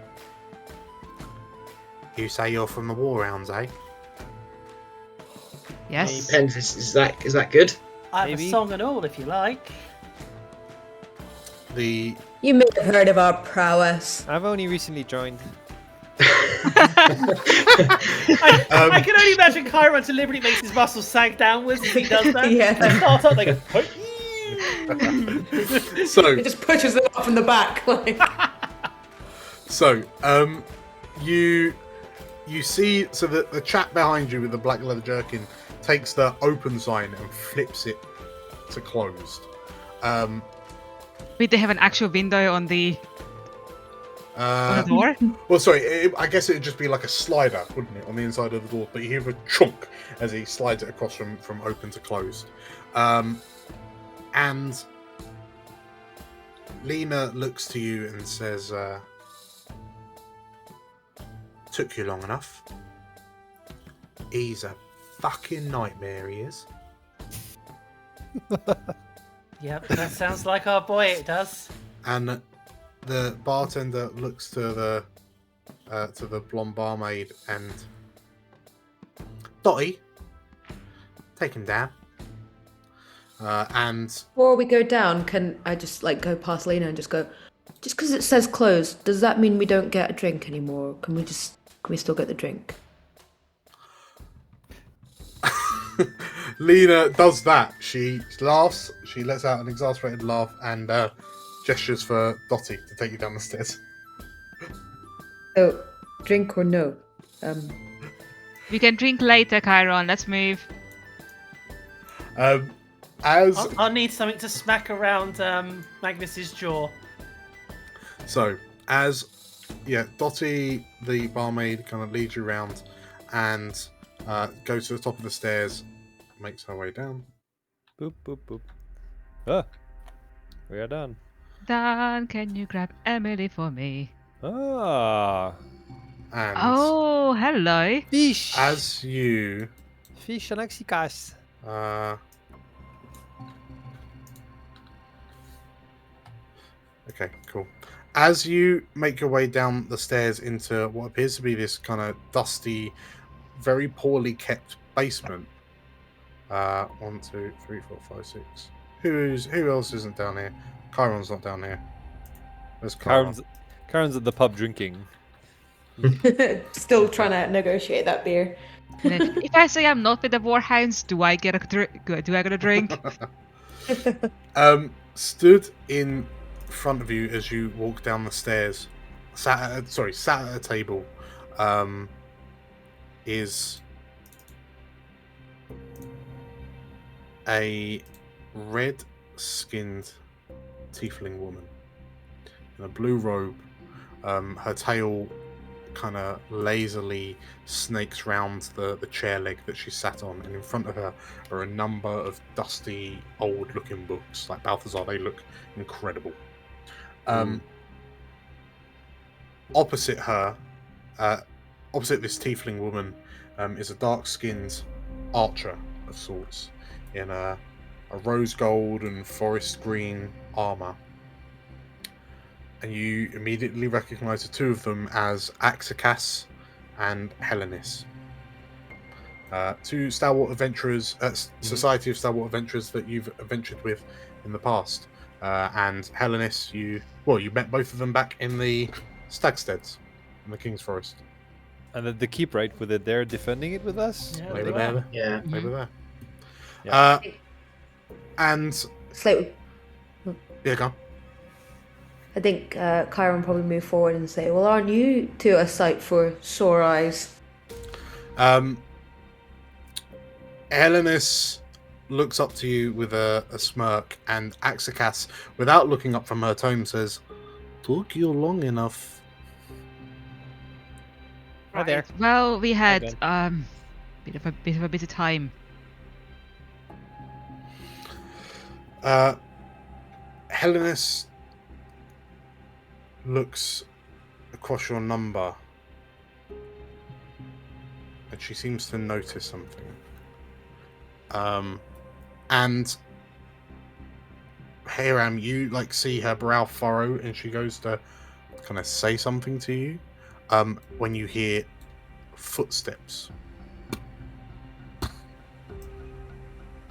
You say you're from the Warhounds, eh? Yes. Hey, Penvis, is that good? I have Maybe. a song and all, if you like. The You may have heard of our prowess. I've only recently joined. I can only imagine Chiron deliberately makes his muscles sag downwards as he does that. Yeah. They start up, they go, so It just pushes it off in the back. Like. So, you see, so the chap behind you with the black leather jerkin takes the open sign and flips it to closed. Wait, they have an actual window on the On the door? Well, sorry, I guess it'd just be like a slider, wouldn't it, on the inside of the door? But you hear a chunk as he slides it across from open to closed. And Lena looks to you and says, took you long enough. He's a fucking nightmare, he is. Yep, that sounds like our boy, it does. And the bartender looks to the blonde barmaid and Dottie, take him down. And before we go down, can I just like go past Lena and just go? Just because it says closed, does that mean we don't get a drink anymore? Can we still get the drink? Lena does that. She laughs. She lets out an exasperated laugh and gestures for Dottie to take you down the stairs. So, drink or no? We can drink later, Chiron. Let's move. I'll need something to smack around Magnus's jaw. So, Dottie, the barmaid, kind of leads you around and goes to the top of the stairs, makes her way down. Boop, boop, boop. Ah, we are done. Dan, can you grab Emily for me? Ah. And oh, hello. Fish. As you... Fish and Axikas. Okay, cool. As you make your way down the stairs into what appears to be this kind of dusty, very poorly kept basement. 1, 2, 3, 4, 5, 6. Who else isn't down here? Chiron's not down here. There's Chiron. Chiron's at the pub drinking. Still trying to negotiate that beer. If I say I'm not with the Warhounds, do I get a drink? Stood in front of you as you walk down the stairs, sat at a table, is a red-skinned tiefling woman in a blue robe. Her tail kind of lazily snakes round the chair leg that she sat on, and in front of her are a number of dusty, old-looking books like Balthazar. They look incredible. Opposite her, opposite this tiefling woman, is a dark-skinned archer of sorts in a rose gold and forest green armor. And you immediately recognize the two of them as Axikas and Helenis. Two stalwart adventurers, Society of Stalwart Adventurers that you've adventured with in the past. And Helenis, you met both of them back in the Stagsteads in the King's Forest. And the keep, right? Were they there defending it with us? Yeah, They were there. Yeah. They were there. Yeah. And Slightly. yeah, go on. I think Chiron probably move forward and say, "Well, aren't you two a sight for sore eyes?" Helenis looks up to you with a smirk, and Axikas, without looking up from her tome, says, "Took you long enough." Hi there. Well, we had Ben. bit of a busy time. Helenis looks across your number, and she seems to notice something. And Hiram, you see her brow furrow, and she goes to kind of say something to you. When you hear footsteps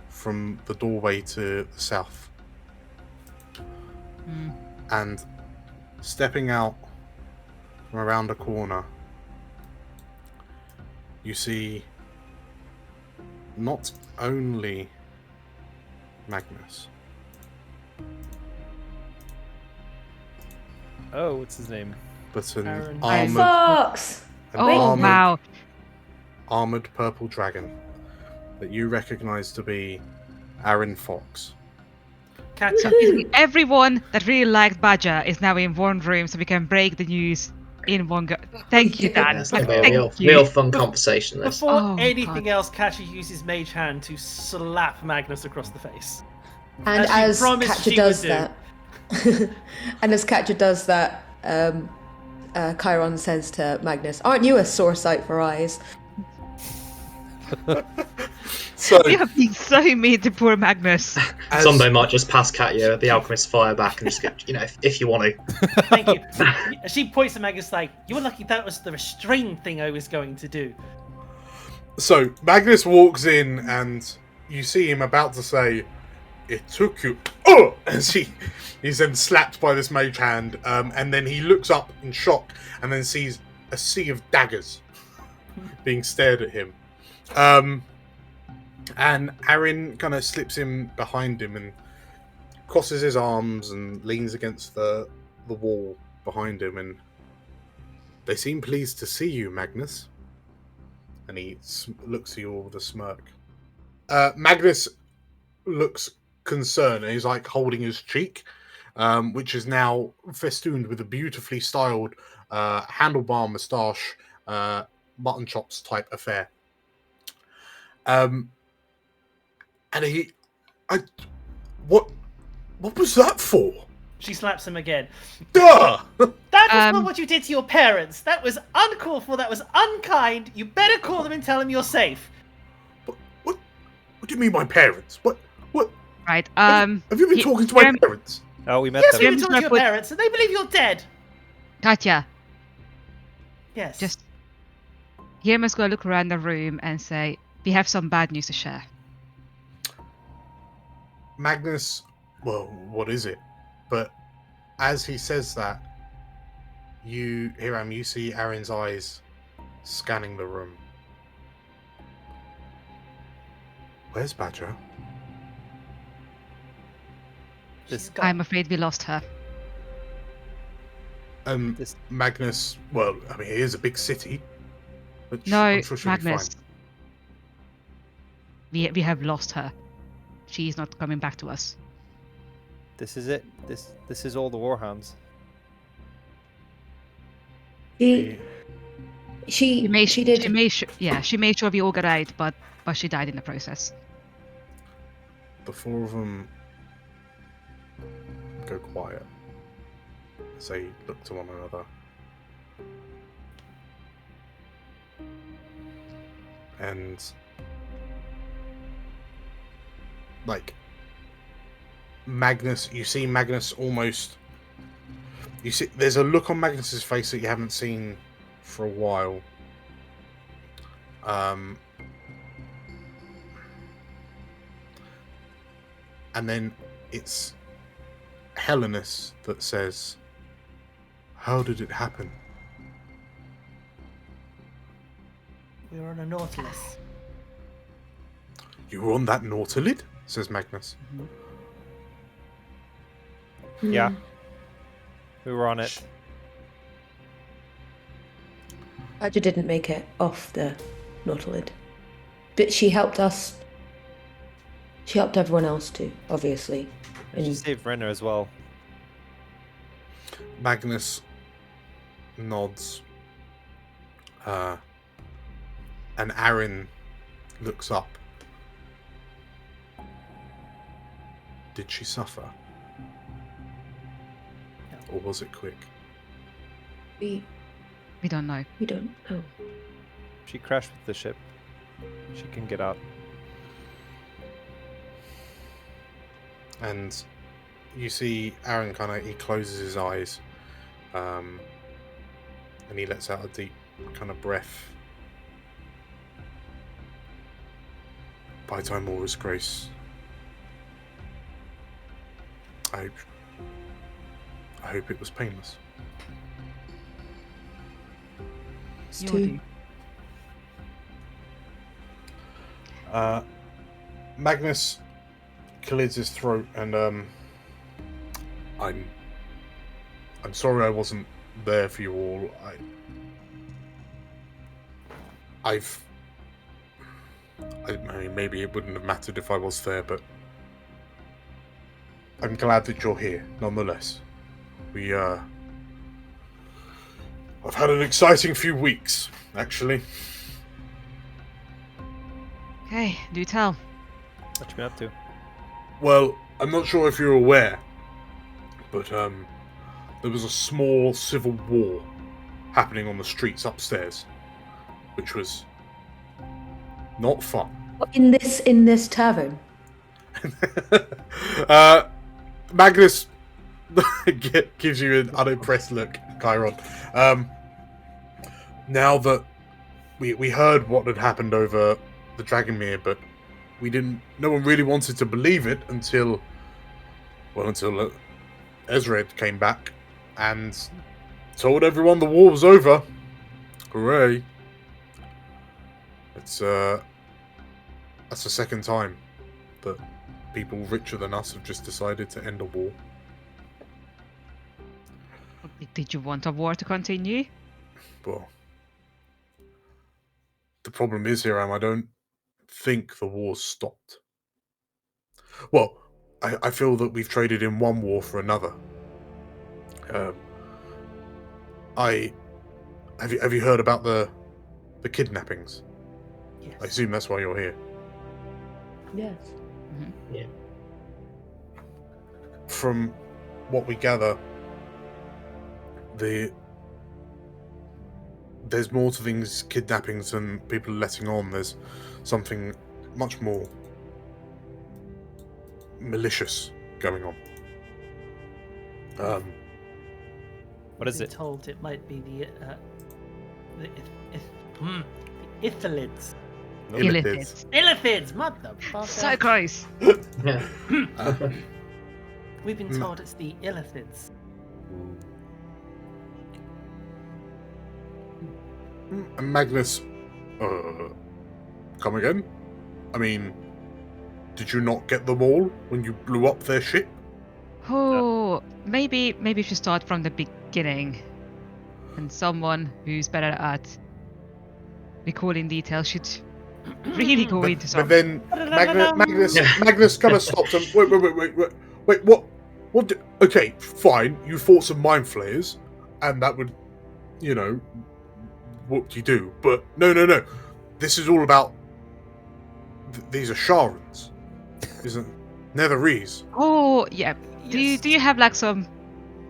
from the doorway to the south. And stepping out from around a corner, you see not only Magnus. Oh, what's his name? But an Aaron. armored, Fox. armored purple dragon that you recognize to be Aaron Fox. So basically, everyone that really liked Badger is now in one room, so we can break the news in one go. Thank you, Dan. It's Like, gonna be a thank you. real fun conversation. This. Before Oh, anything God. else, Catcher uses Mage Hand to slap Magnus across the face. And she as promised Catcher she does would do. that, and as Catcher does that, Chiron says to Magnus, "Aren't you a sore sight for eyes?" So, You have been so mean to poor Magnus. Zombo might just pass Katya the alchemist's fire back and just get, if you want to. Thank you. She points to Magnus like, "You were lucky that was the restrain thing I was going to do." So Magnus walks in, and you see him about to say, "It took you." Oh! As he's then slapped by this mage hand, and then he looks up in shock, and then sees a sea of daggers being stared at him. And Aaron kind of slips in behind him and crosses his arms and leans against the wall behind him, and they seem pleased to see you, Magnus. And he looks at you all with a smirk. Magnus looks concerned, and he's like holding his cheek, which is now festooned with a beautifully styled handlebar moustache, mutton chops type affair. And what was that for? She slaps him again. Duh! That was not what you did to your parents. That was uncalled for. That was unkind. You better call them and tell them you're safe. What do you mean, my parents? What? Right. Have you been talking to my parents? Oh, we met Yes, them. we've been talking to your parents, and they believe you're dead. Katya, Yes. just Yerma's gonna look around the room and say, "We have some bad news to share." Magnus, well, what is it? But as he says that, you see Aaron's eyes scanning the room. Where's Badger? I'm afraid we lost her. Magnus, well, I mean, it is a big city. But No, I'm sure she'll Magnus. be fine. We have lost her. She's not coming back to us. This is it. This is all the Warhounds. She made sure we all got out, but she died in the process. The four of them go quiet as they look to one another. And you see Magnus almost. You see, there's a look on Magnus's face that you haven't seen for a while. And then it's Helenus that says, "How did it happen?" We were on a Nautilus. "You were on that Nautilid?" says Magnus. Hmm. Yeah. We were on it. Badger didn't make it off the Nautilid, but she helped us. She helped everyone else too, obviously. And she saved Renner as well. Magnus nods. And Aaron looks up. Did she suffer? Or was it quick? We don't know. We don't know. She crashed with the ship. She can get out. And you see Aaron he closes his eyes, and he lets out a deep kind of breath. By Timora's grace, I hope it was painless. Magnus clears his throat, and I'm sorry I wasn't there for you all. I mean, maybe it wouldn't have mattered if I was there, but I'm glad that you're here, nonetheless. I've had an exciting few weeks, actually. Okay, do tell. What you been up to? Well, I'm not sure if you're aware, but there was a small civil war happening on the streets upstairs, which was not fun. In this tavern. Magnus gives you an unimpressed look, Chiron. Now that we heard what had happened over the Dragonmere, but no one really wanted to believe it until Ezred came back and told everyone the war was over. Hooray. That's the second time that people richer than us have just decided to end a war. Did you want a war to continue? Well, the problem is, Hiram, I don't think the war's stopped. Well, I feel that we've traded in one war for another. Have you heard about the kidnappings? Yes. I assume that's why you're here. Yes. Mm-hmm. Yeah. From what we gather, there's more to these kidnappings than people are letting on. There's something much more malicious going on. What is it? Told it might be the Ithalids. Illithids. Illithids, motherfucker. So close. Yeah. We've been told it's the Illithids. Magnus, come again? I mean, did you not get them all when you blew up their ship? Oh, maybe we should start from the beginning. And someone who's better at recalling details should really go into But something. then Magnus kind of stopped him. Wait, what? Okay, fine. You fought some mind flayers, and that would, what do you do? But no. This is all about. These are Sharans, isn't Netherese? Oh, yeah. Yes. Do you have like some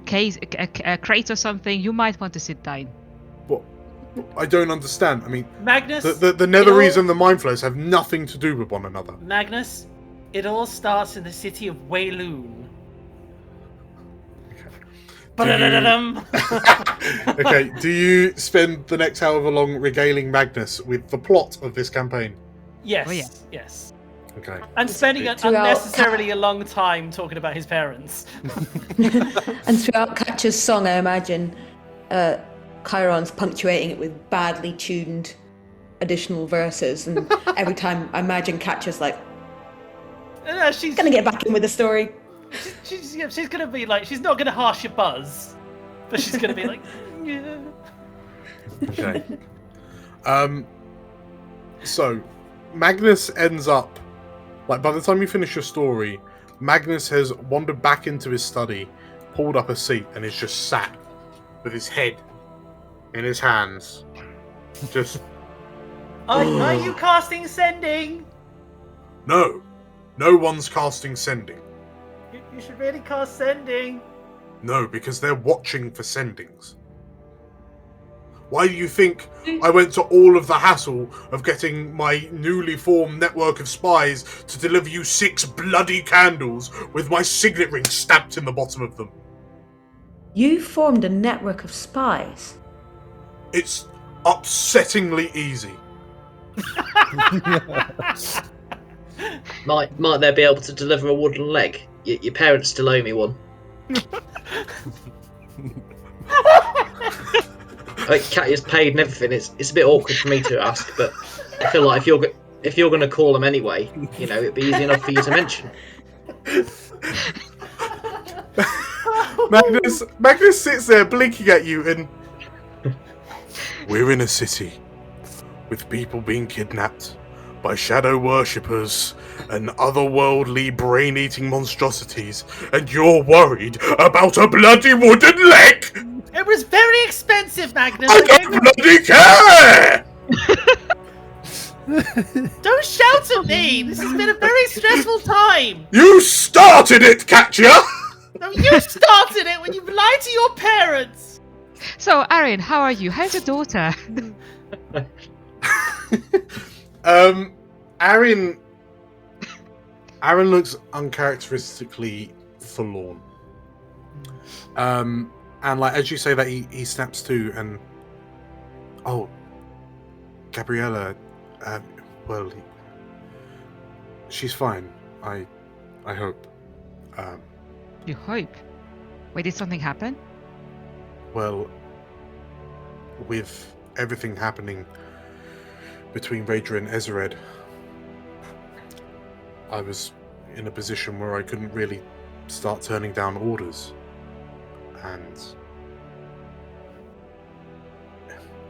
case, a crate or something? You might want to sit down. What? I don't understand. I mean, Magnus, the Netherese and the mind flayers have nothing to do with one another. Magnus, it all starts in the city of Wayloon. Okay, do you spend the next however long regaling Magnus with the plot of this campaign? Yes. Oh, yeah. Yes. Okay. And spending unnecessarily a long time talking about his parents. And throughout Catcher's song, I imagine Chiron's punctuating it with badly tuned additional verses, and every time I imagine Catcher's like, She's gonna get back in with the story. She's gonna be like, she's not gonna harsh your buzz, but she's gonna be like, yeah. Okay. So Magnus ends up, like, by the time you finish your story, Magnus has wandered back into his study, pulled up a seat, and is just sat with his head in his hands. Just. Are you casting sending? No one's casting sending. You should really cast sending. No, because they're watching for sendings. Why do you think I went to all of the hassle of getting my newly formed network of spies to deliver you 6 bloody candles with my signet ring stamped in the bottom of them? You formed a network of spies. It's upsettingly easy. Might they be able to deliver a wooden leg? Your parents still owe me one. Katya's paid and everything. It's a bit awkward for me to ask, but I feel like if you're going to call them anyway, it'd be easy enough for you to mention. Magnus sits there blinking at you, and we're in a city with people being kidnapped by shadow worshippers and otherworldly brain-eating monstrosities, and you're worried about a bloody wooden leg? It was very expensive, Magnus. I don't bloody care! Don't shout at me! This has been a very stressful time! You started it, Katya! No, you started it when you lied to your parents! So, Aaron, how are you? How's your daughter? Aaron looks uncharacteristically forlorn. And like as you say that, he snaps to, and Gabriella, well, she's fine. I hope. You hope? Wait, did something happen? Well, with everything happening between Raedra and Ezered, I was in a position where I couldn't really start turning down orders. And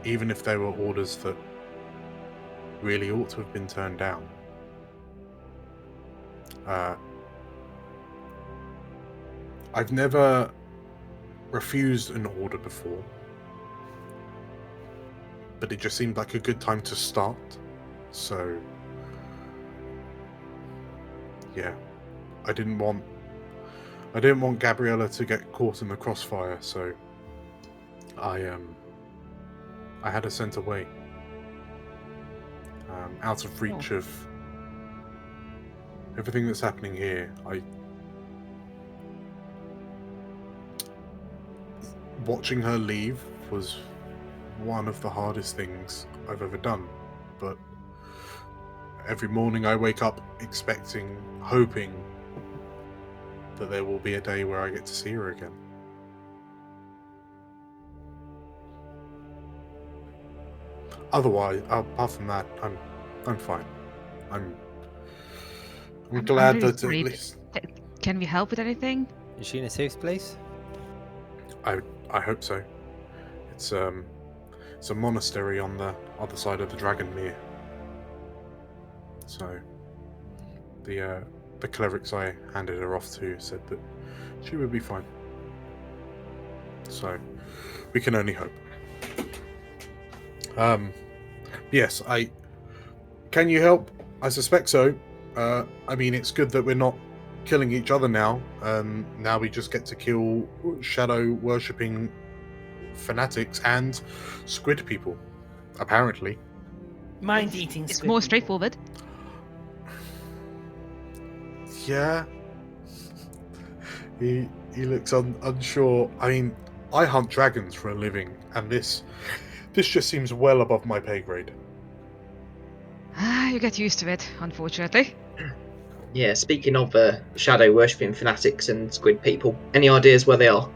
even if they were orders that really ought to have been turned down, I've never refused an order before, but it just seemed like a good time to start. So yeah, I didn't want Gabriella to get caught in the crossfire, so I had her sent away, out of reach of everything that's happening here. Watching her leave was one of the hardest things I've ever done, but every morning I wake up expecting, hoping that there will be a day where I get to see her again. Otherwise, apart from that, I'm fine. I'm glad really that sorry. at least Can we help with anything? Is she in a safe place? I hope so. It's a monastery on the other side of the Dragonmere. So the clerics I handed her off to said that she would be fine. So we can only hope. Yes, can you help? I suspect so. I mean, it's good that we're not killing each other now. Now we just get to kill shadow worshipping fanatics and squid people, apparently. Mind eating squid. It's more straightforward. Yeah. He looks unsure. I mean, I hunt dragons for a living, and this just seems well above my pay grade. You get used to it, unfortunately. Yeah, speaking of shadow worshipping fanatics and squid people, any ideas where they are?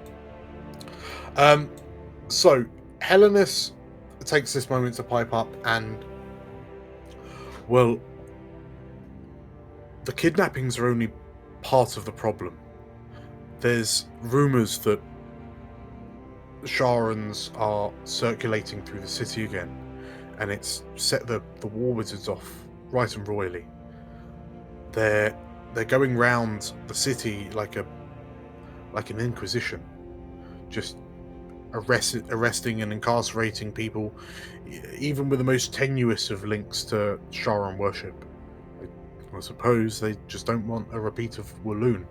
So Helenus takes this moment to pipe up, and well, the kidnappings are only part of the problem. There's rumours that Sharans are circulating through the city again, and it's set the war wizards off right and royally. They're going round the city like an inquisition, just arresting and incarcerating people, even with the most tenuous of links to Sharan worship. I suppose they just don't want a repeat of Walloon.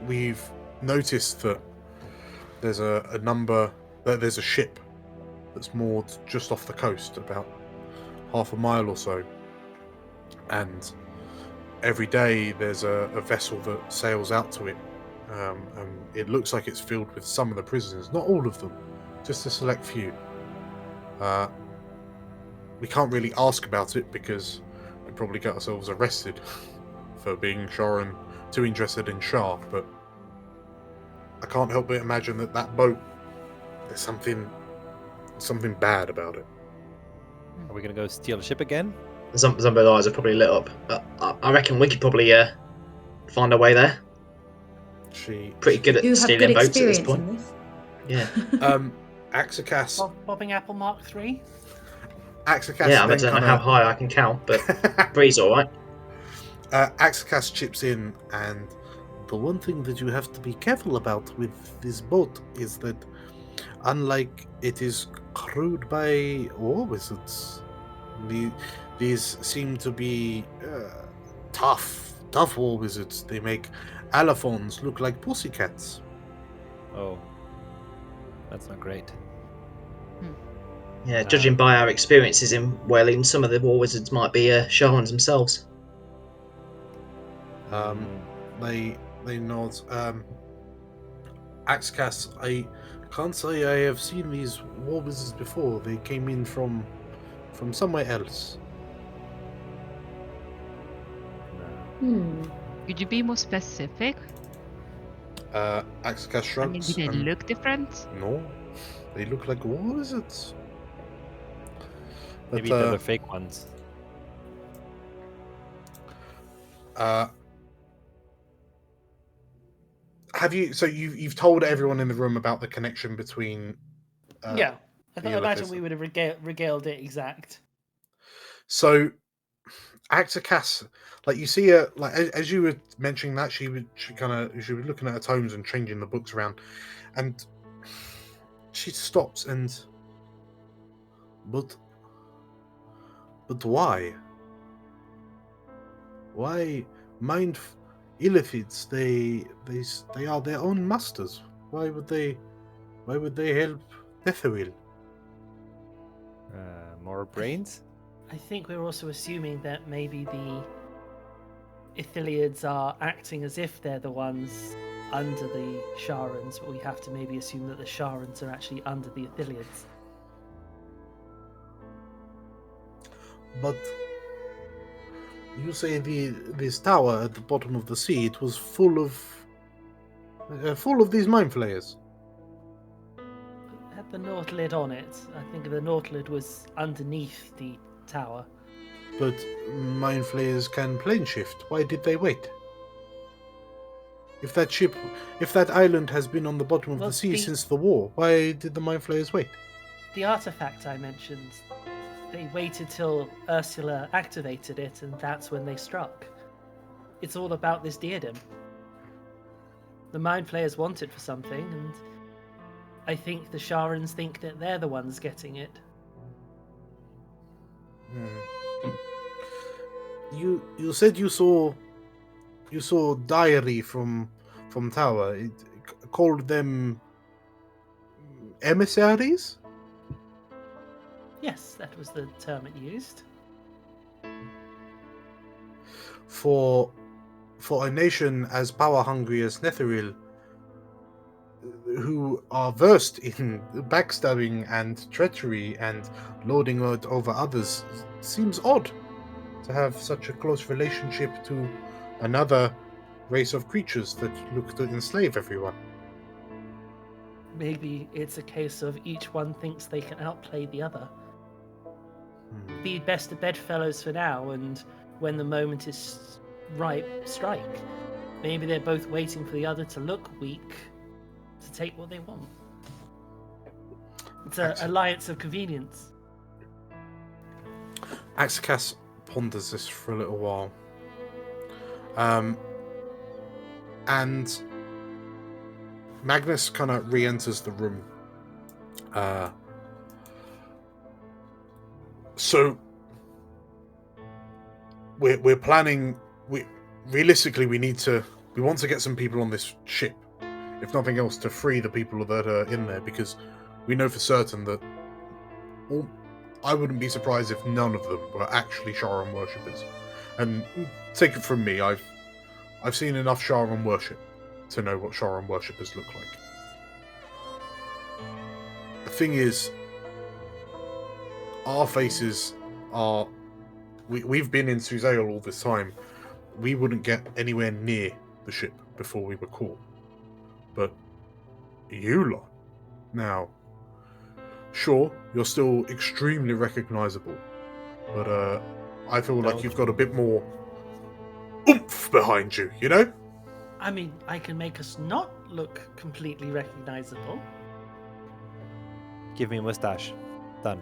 We've noticed that there's there's a ship that's moored just off the coast, about half a mile or so, and every day there's a vessel that sails out to it, and it looks like it's filled with some of the prisoners, not all of them, just a select few. We can't really ask about it because we'd probably get ourselves arrested for being Sharan too interested in Shah, but I can't help but imagine that boat, there's something bad about it. Are we going to go steal a ship again? Some of the eyes are probably lit up. I reckon we could probably find our way there. Pretty good at stealing boats at this point. Yeah. Axicas. Bobbing Apple Mark III? Axicas. Yeah, I don't know how high I can count, but three's alright. Axicas chips in, and the one thing that you have to be careful about with this boat is that, unlike it is crewed by war wizards, these seem to be tough war wizards. They make allophons look like pussycats. Oh, that's not great. Yeah, judging by our experiences in Welling, some of the war wizards might be Sharans themselves. They nod. Axcas, I can't say I have seen these war wizards before. They came in from somewhere else. Could you be more specific? Axcas shrugs. Do they look different? No, they look like war wizards. Maybe they're the fake ones. Have you? So you've told everyone in the room about the connection between? Yeah, I imagine we would have regaled it exact. So, Axicas, like you see her, like as you were mentioning that, she was looking at her tomes and changing the books around, and she stops and, but why? Why mind illithids? They are their own masters. Why would they help Netheril? More brains? I think we're also assuming that maybe the Ithiliids are acting as if they're the ones under the Sharans, but we have to maybe assume that the Sharans are actually under the Ithiliids. But you say this tower at the bottom of the sea, it was full of these mind flayers. It had the Nautilid on it. I think the Nautilid was underneath the tower. But mind flayers can plane shift. Why did they wait? If that island has been on the bottom of the sea since the war, why did the mind flayers wait? The artifact I mentioned, they waited till Ursula activated it, and that's when they struck. It's all about this diadem. The mind flayers want it for something, and I think the Sharans think that they're the ones getting it. You said you saw diary from tower. It called them emissaries? Yes, that was the term it used. For a nation as power hungry as Netheril, who are versed in backstabbing and treachery and lording it over others, seems odd to have such a close relationship to another race of creatures that look to enslave everyone. Maybe it's a case of each one thinks they can outplay the other. Be best of bedfellows for now, and when the moment is right, strike. Maybe they're both waiting for the other to look weak to take what they want. It's an alliance of convenience. Axicas ponders this for a little while. And Magnus kind of re-enters the room. So we're planning. Realistically, we want to get some people on this ship, if nothing else, to free the people that are in there, because we know for certain that. I wouldn't be surprised if none of them were actually Sharan worshippers. And take it from me, I've seen enough Sharan worship to know what Sharan worshippers look like. The thing is, our faces are... We've been in Suzail all this time. We wouldn't get anywhere near the ship before we were caught. But you lot, now... Sure, you're still extremely recognizable, but I feel like you've got a bit more oomph behind you, you know? I mean, I can make us not look completely recognizable. Give me a mustache. Done.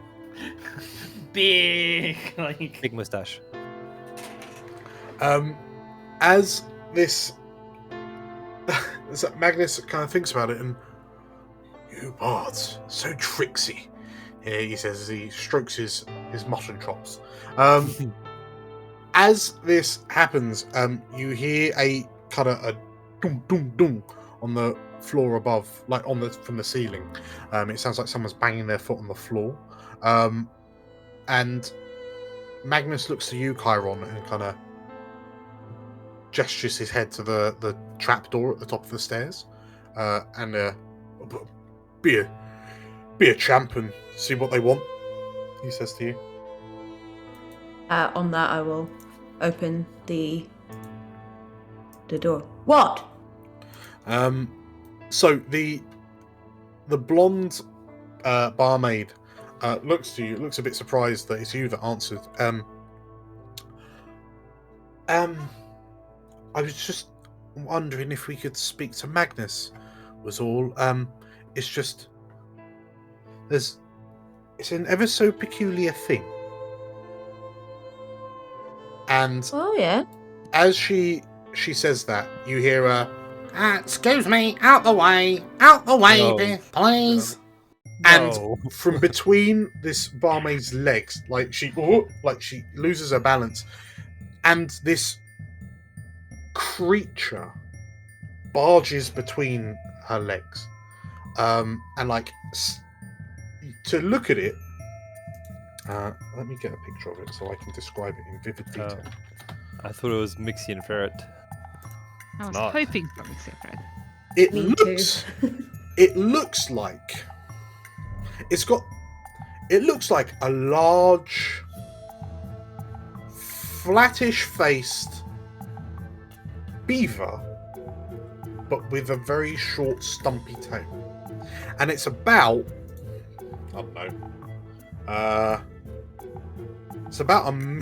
Big, like... Big mustache. As this, as Magnus kind of thinks about it, and you bards, so tricksy. Yeah, he says as he strokes his mutton chops. As this happens, you hear a kind of a dum dum dum on the floor above, like from the ceiling. It sounds like someone's banging their foot on the floor. And Magnus looks to you, Chiron, and kind of gestures his head to the trap door at the top of the stairs, and be a champ and see what they want. He says to you. On that, I will open the door. What? So the blonde barmaid looks to you, looks a bit surprised that it's you that answered. I was just wondering if we could speak to Magnus, was all. It's just it's an ever so peculiar thing. And oh yeah, as she says that, you hear her, excuse me, out the way, No. please. and from between this barmaid's legs, like she loses her balance, and this creature barges between her legs, and like to look at it. Let me get a picture of it so I can describe it in vivid detail. I thought it was Mixian ferret. I was Not. hoping for Mixie Fred. It Me looks. too. It looks like. It looks like a large, flattish-faced beaver, but with a very short, stumpy tail, and it's about. I don't know. It's about a.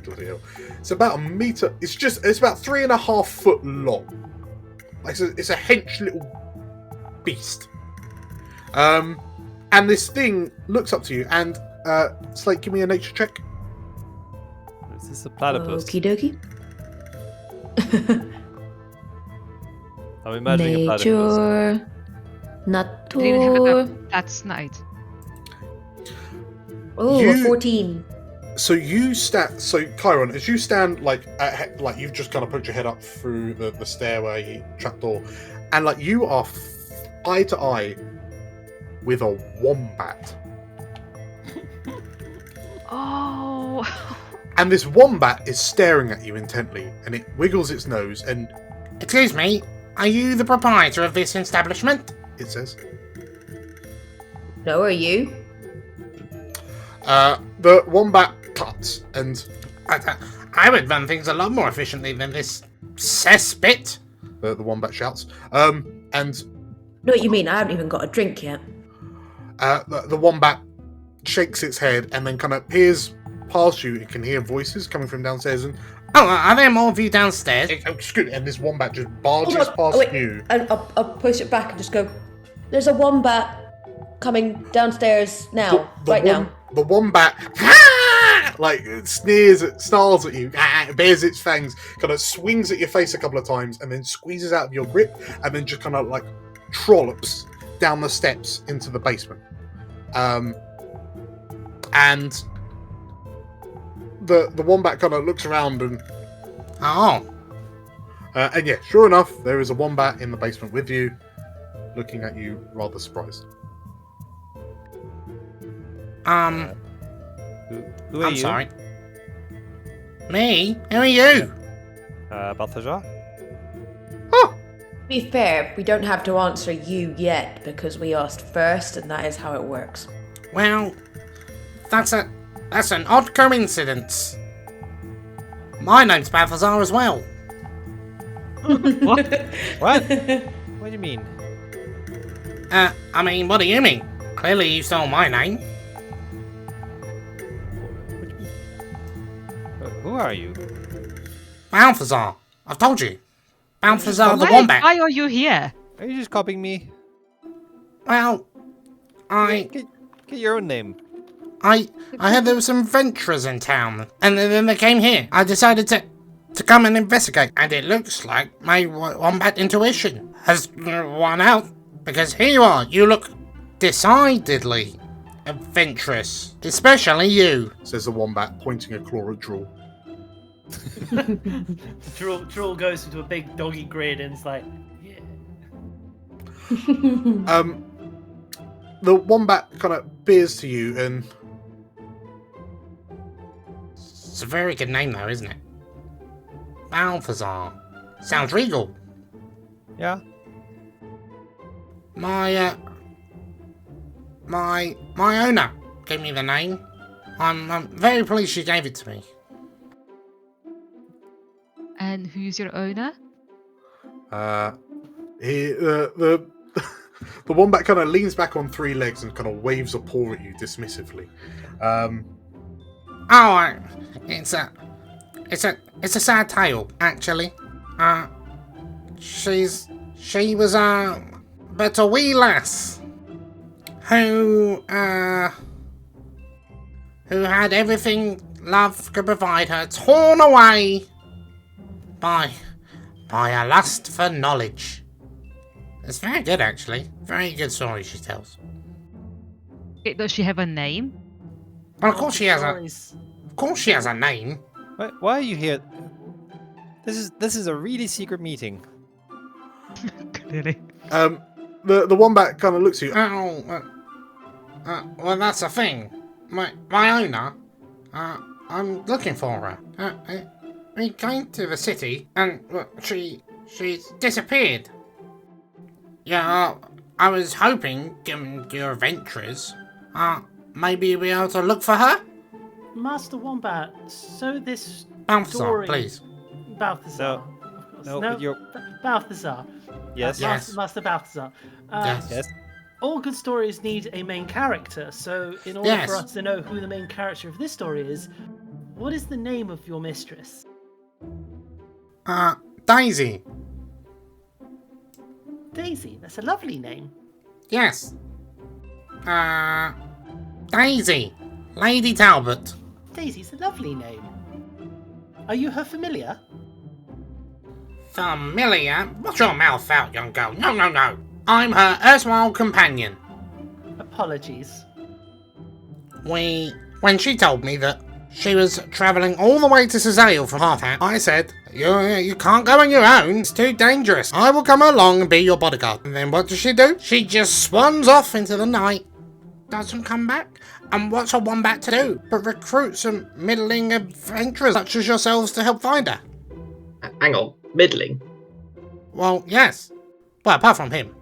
Bloody hell. It's about a meter. It's about 3.5 foot long. Like it's a hench little beast. And this thing looks up to you, and Slate, give me a nature check. Is this a platypus? Okie dokie. I'm imagining a platypus. Nature. Didn't have Natur. that snipe. Oh, You- a 14. So you stand. So Chiron, as you stand, like you've just kind of put your head up through the stairway trapdoor, and like you are eye to eye with a wombat, Oh. and this wombat is staring at you intently, and it wiggles its nose, and Excuse me, are you the proprietor of this establishment? it says, No, are you? the wombat cuts, and I would run things a lot more efficiently than this cesspit. the wombat shouts, and No, what you mean? I haven't even got a drink yet. the wombat shakes its head and then kind of peers past you. It can hear voices coming from downstairs, and Oh, are there more of you downstairs? and this wombat just barges past wait. you. I'll push it back and just go, there's a wombat coming downstairs now, now. The wombat, like snarls at you, bares its fangs, kind of swings at your face a couple of times, and then squeezes out of your grip, and then just kind of like trollops down the steps into the basement. And the wombat kind of looks around and and yeah, sure enough, there is a wombat in the basement with you, looking at you rather surprised. Who are I'm you? sorry. Me? Who are you? Balthazar? Oh, To be fair, we don't have to answer you yet because we asked first, and that is how it works. Well, that's an odd coincidence. My name's Balthazar as well. What? What? What do you mean? I mean, what do you mean? Clearly you stole my name. Who are you? Balthazar. I've told you. Balthazar the Why Wombat. are you here? Are you just copying me? Well, Get your own name. I heard there were some adventurers in town, and then they came here. I decided to come and investigate, and it looks like my wombat intuition has won out, because here you are. You look decidedly adventurous, especially you, says the wombat, pointing a claw at Drool. Drool goes into a big doggy grin and is like, yeah. The wombat kind of peers to you and... It's a very good name, though, isn't it? Balthazar. Sounds regal. Yeah. My owner gave me the name. I'm very pleased she gave it to me. And who's your owner? The wombat kind of leans back on three legs and kind of waves a paw at you dismissively. It's a sad tale, actually. She was but a wee lass who had everything love could provide her torn away by a lust for knowledge. It's very good, actually. Very good story she tells. Does she have a name? Well, of course she has a name. Why are you here? This is a really secret meeting. Clearly. The wombat kind of looks at you. Well, that's the thing. My owner, I'm looking for her. We came to the city and she's disappeared. Yeah, I was hoping, given your adventures, maybe you'll be able to look for her? Master Wombat, so this Balthazar, story... please. Balthazar. No, but you're... Balthazar. Yes. Master Balthazar. Yes. All good stories need a main character, so in order for us to know who the main character of this story is, what is the name of your mistress? Daisy. Daisy, that's a lovely name. Yes. Daisy. Lady Talbot. Daisy's a lovely name. Are you her familiar? Familiar? Watch your mouth out, young girl. No. I'm her erstwhile companion. Apologies. When she told me that she was travelling all the way to Suzail for half hour, I said, you can't go on your own. It's too dangerous. I will come along and be your bodyguard. And then what does she do? She just swans off into the night. Doesn't come back. And what's a wombat to do but recruit some middling adventurers such as yourselves to help find her? Hang on, middling? Well, yes. Well, apart from him.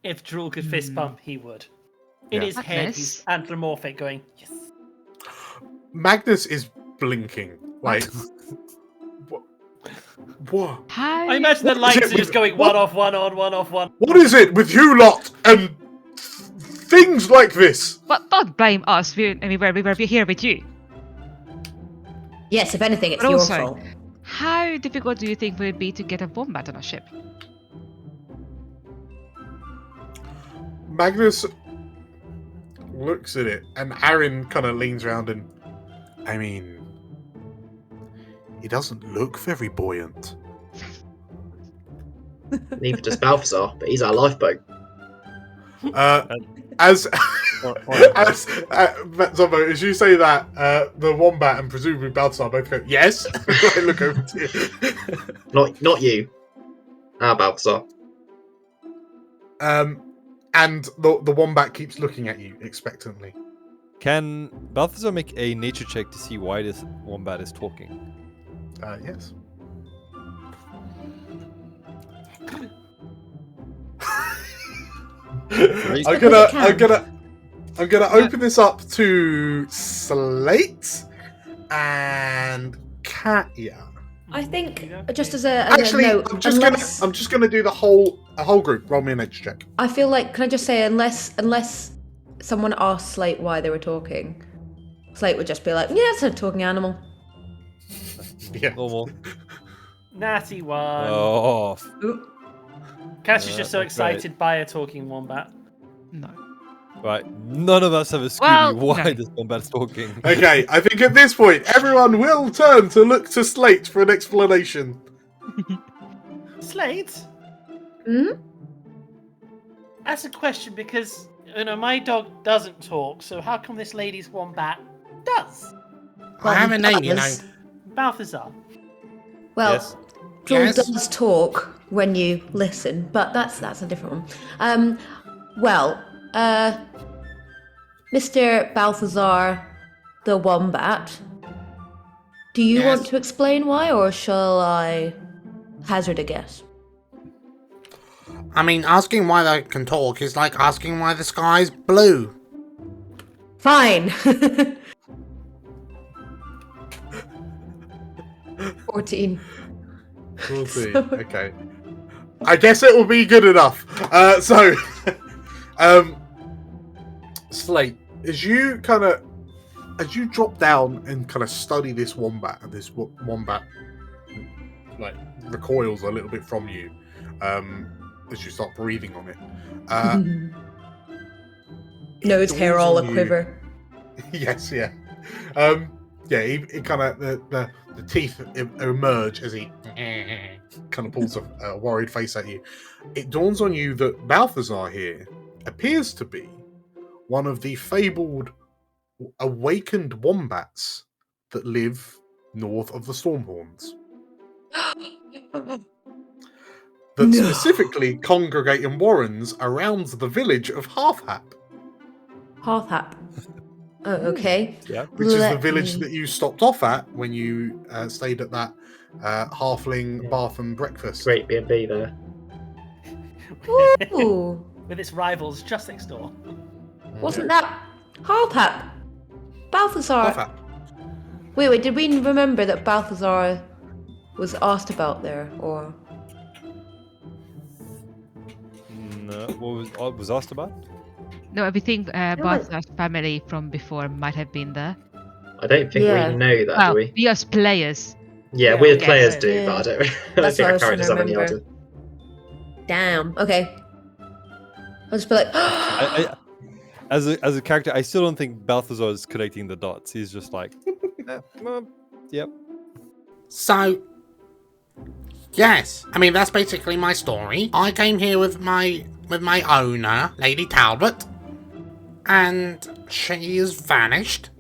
If Drool could fist bump, he would. In his head, he's anthropomorphic going, yes. Magnus is blinking. Like, what? I imagine the lights are just going one off, one on, one off, one. What is it with you lot and things like this? But don't blame us. We're here with you. Yes, if anything, it's But your also, fault. how difficult do you think would it be to get a wombat on a ship? Magnus looks at it, and Aaron kind of leans around and, I mean, he doesn't look very buoyant. Neither does Balthazar, but he's our lifeboat. As Zombo, as you say that, the wombat and presumably Balthazar both go, yes. I look over to you. Not you. Balthazar. And the wombat keeps looking at you expectantly. Can Balthazar make a nature check to see why this wombat is talking? Yes. I'm gonna open this up to Slate and Katya. I think just as a Actually, note, I'm just gonna do a whole group. Roll me a nature check. I feel like, can I just say, unless someone asked Slate why they were talking, Slate would just be like, yeah, it's a talking animal. Yeah. Normal. Natty one. Oh. Cash is just so excited by a talking wombat. No. Right, none of us have a Scooby. Well, Why no. this combat's talking? Okay, I think at this point, everyone will turn to look to Slate for an explanation. Slate? Hmm? That's a question because, my dog doesn't talk, so how come this lady's wombat does? I have a name, you know. Balthazar. Well, Yes. Joel Yes. does talk when you listen, but that's a different one. Mr. Balthazar the Wombat, do you Yes. want to explain why, or shall I hazard a guess? I mean, asking why they can talk is like asking why the sky's blue. Fine. 14. We'll see. Okay. I guess it will be good enough. Slate, as you drop down and kind of study this wombat, and this wombat like recoils a little bit from you, as you start breathing on it. Nose hair dawns all on you- a-quiver. Yes, yeah. He kind of the teeth emerge as he kind of pulls a worried face at you. It dawns on you that Balthazar here appears to be one of the fabled awakened wombats that live north of the Stormhorns. That specifically congregate in warrens around the village of Hearthhap. Hearthhap. Oh, okay. Yeah. Which is the village that you stopped off at when you stayed at that halfling bath and breakfast. Great B&B there. Ooh. With its rivals just next door. Wasn't that Hearthhap? Balthazar. Hearthhap. Wait, did we remember that Balthazar was asked about there, or? No, what was asked about? No, I think Balthazar's family from before might have been there. I don't think Yeah. we know that, Well, do we? we as players. Yeah, Yeah, we I as guess players so. do, Yeah. but I don't think That's what I our was trying characters to have any remember. idea. Damn. Okay. I'll just be like, I, as a character, I still don't think Balthazar is connecting the dots. He's just like, yep. So, yes, I mean that's basically my story. I came here with my owner, Lady Talbot, and she has vanished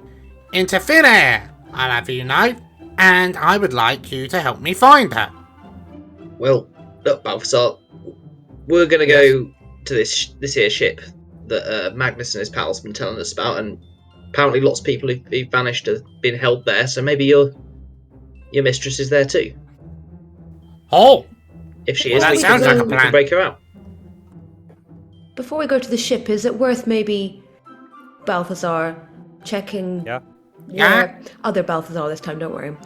into thin air. I'll have you know, and I would like you to help me find her. Well, look, Balthazar, we're going to go to this here ship that Magnus and his pals have been telling us about, and apparently lots of people who've vanished have been held there, so maybe your mistress is there too. Oh, If she Well, is, that we sounds like a we plan. can break her out. before we go to the ship, is it worth maybe Balthazar checking? Yeah. Where other Balthazar this time? Don't worry.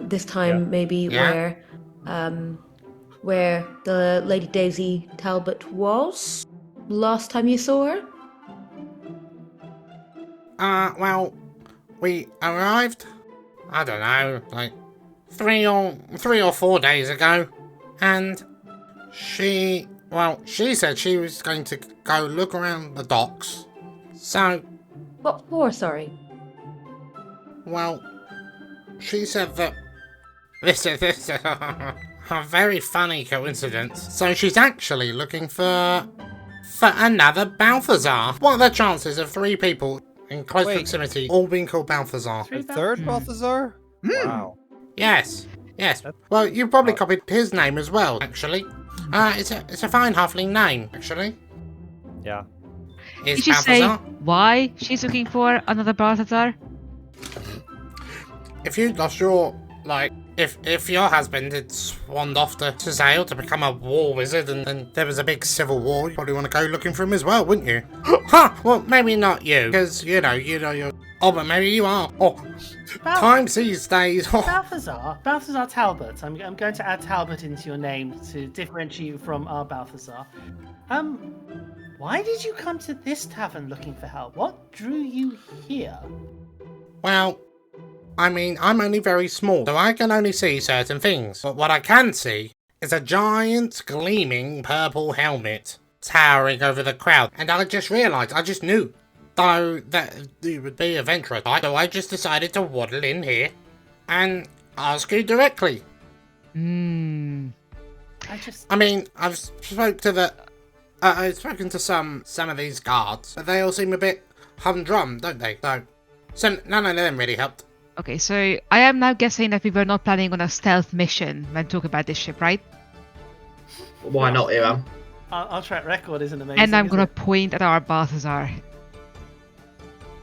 This time maybe where the Lady Daisy Talbot was last time you saw her. Well, we arrived, I don't know, like 3 or 4 days ago, and she said she was going to go look around the docks. So, What for? Sorry. well, she said that this is a very funny coincidence. So she's actually looking for another Balthazar. What are the chances of 3 people in close proximity all being called Balthazar? A third Balthazar? Wow. Yes. Well, you probably copied his name as well, actually. It's a fine halfling name, actually. Yeah. Is Did she say Balthazar? why she's looking for another Balthazar? If you lost your, if your husband had swanned off to Suzail to become a war wizard and there was a big civil war, you'd probably want to go looking for him as well, wouldn't you? Huh, well, maybe not you, because, you're... Oh, but maybe you are. Oh, times these days. Oh. Balthazar Talbot. I'm going to add Talbot into your name to differentiate you from our Balthazar. Why did you come to this tavern looking for help? What drew you here? Well, I mean, I'm only very small, so I can only see certain things. But what I can see is a giant, gleaming purple helmet towering over the crowd, and I just realised, I just knew, though, that you would be adventurous, right? So I just decided to waddle in here and ask you directly. I mean, I've spoken to some of these guards, but they all seem a bit humdrum, don't they? So none of them really helped. Okay, so I am now guessing that we were not planning on a stealth mission when talking about this ship, right? Why not, Iram? Our track record isn't amazing. And I'm is gonna it? point at our Balthazar.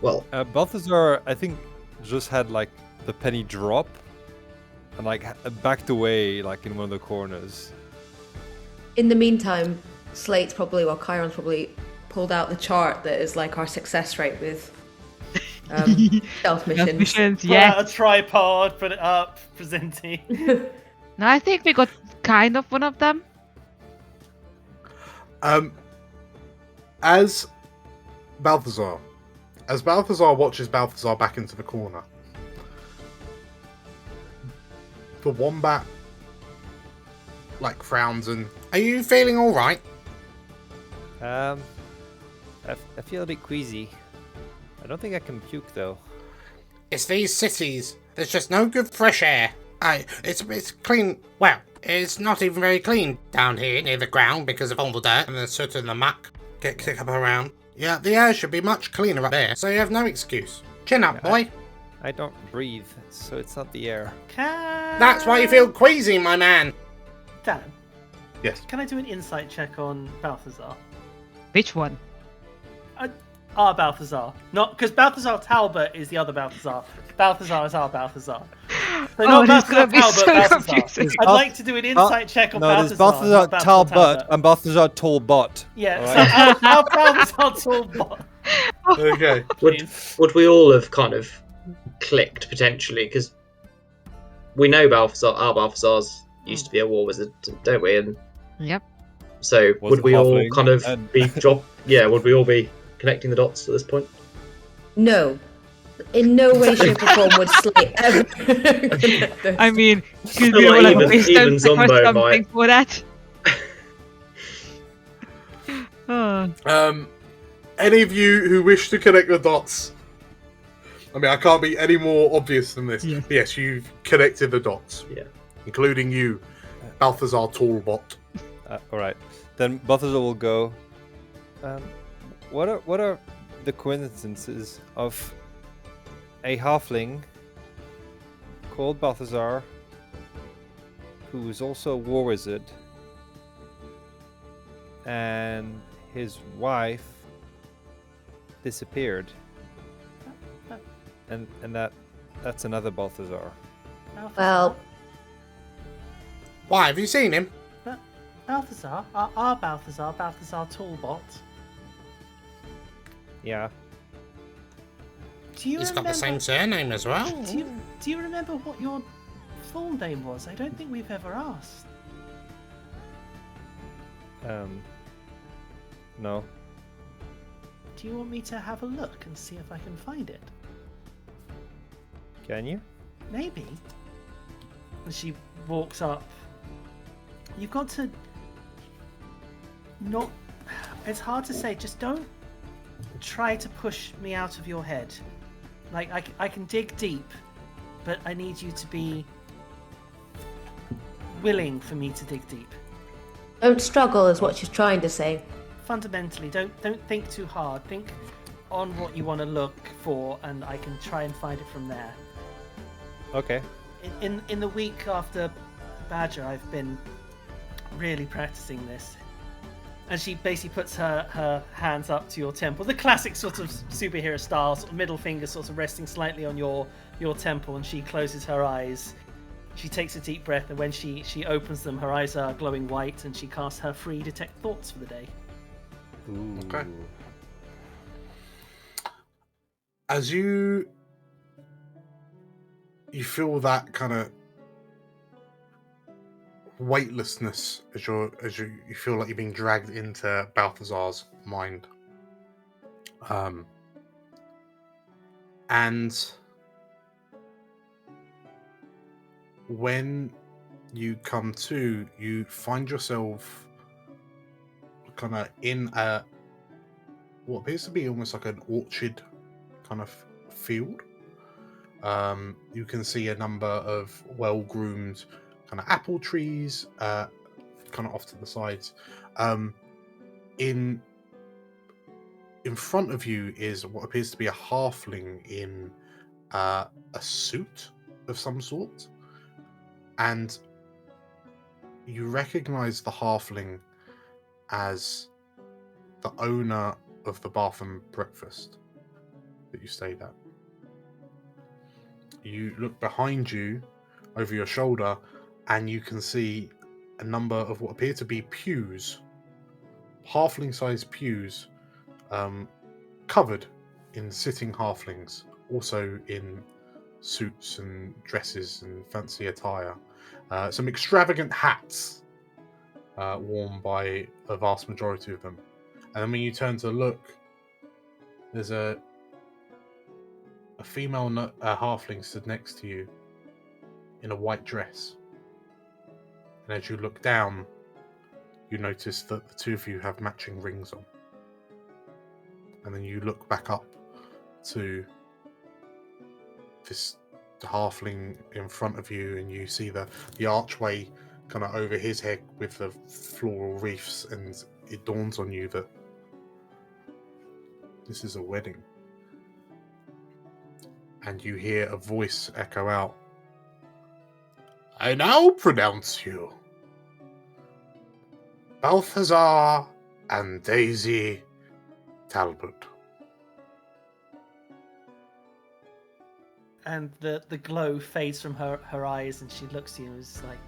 Well, Balthazar, I think, just had like the penny drop and like backed away like in one of the corners. In the meantime, Slate's probably, or Chiron's probably pulled out the chart that is like our success rate with stealth missions. Pull Yeah. out a tripod, put it up, presenting. No, I think we got kind of one of them. As Balthazar watches Balthazar back into the corner, the wombat like frowns and, are you feeling all right? I feel a bit queasy. I don't think I can puke though. It's these cities. There's just no good fresh air. It's clean. Well, it's not even very clean down here near the ground because of all the dirt and the soot and the muck get up around. Yeah, the air should be much cleaner up there, so you have no excuse. Chin up, boy. I don't breathe, so it's not the air. That's why you feel queasy, my man. Dan, Yes. can I do an insight check on Balthazar? Which one? Our Balthazar. Not because Balthazar Talbot is the other Balthazar. Balthazar is our Balthazar. So not this is Balthazar gonna be Talbot, so Balthazar. confusing. I'd like to do an insight check on No, Balthazar. there's Balthazar not Talbot and Balthazar Talbot. Yeah, Alright. so our Balthazar Talbot. Okay. would we all have kind of clicked potentially? Because we know our Balthazar's used to be a war wizard, don't we? And Yep. so Was would a we all halfling kind of and- be would we all be connecting the dots at this point? No. In no way, shape, or form would Slate ever. I mean, could feel we like all have a even wisdom check or Zombo something might. for that? Oh. Any of you who wish to connect the dots? I mean, I can't be any more obvious than this. Yeah. Yes, you've connected the dots. Yeah. Including you, Balthazar Talbot. All right, then Balthazar will go. What are the coincidences of a halfling called Balthazar, who is also a war wizard, and his wife disappeared, and that's another Balthazar. Well, Why, have you seen him? Balthazar? Our Balthazar? Balthazar Talbot? Yeah. Do you He's got remember, the same surname as well. Do you remember what your full name was? I don't think we've ever asked. No. Do you want me to have a look and see if I can find it? Can you? Maybe. And she walks up. You've got to not. It's hard to say. Just don't try to push me out of your head. Like, I can dig deep, but I need you to be willing for me to dig deep. don't struggle is what she's trying to say. Fundamentally, don't think too hard. Think on what you want to look for, and I can try and find it from there. Okay. In the week after Badger, I've been really practicing this. And she basically puts her hands up to your temple. The classic sort of superhero style, sort of middle finger sort of resting slightly on your temple, and she closes her eyes. She takes a deep breath, and when she opens them, her eyes are glowing white, and she casts her free detect thoughts for the day. Ooh. Okay. As you feel that kind of weightlessness as you feel like you're being dragged into Balthazar's mind. And when you come to, you find yourself kind of in what appears to be almost like an orchard kind of field. You can see a number of well-groomed kind of apple trees, kind of off to the sides. In front of you is what appears to be a halfling in a suit of some sort, and you recognize the halfling as the owner of the bath and breakfast that you stayed at. You look behind you over your shoulder and you can see a number of what appear to be pews, halfling-sized pews, covered in sitting halflings, also in suits and dresses and fancy attire. Some extravagant hats worn by a vast majority of them. And then when you turn to look, there's a female halfling stood next to you in a white dress. And as you look down, you notice that the two of you have matching rings on. And then you look back up to this halfling in front of you, and you see the archway kind of over his head with the floral wreaths, and it dawns on you that this is a wedding. And you hear a voice echo out, "I now pronounce you Balthazar and Daisy Talbot." And the glow fades from her eyes, and she looks at you and is like,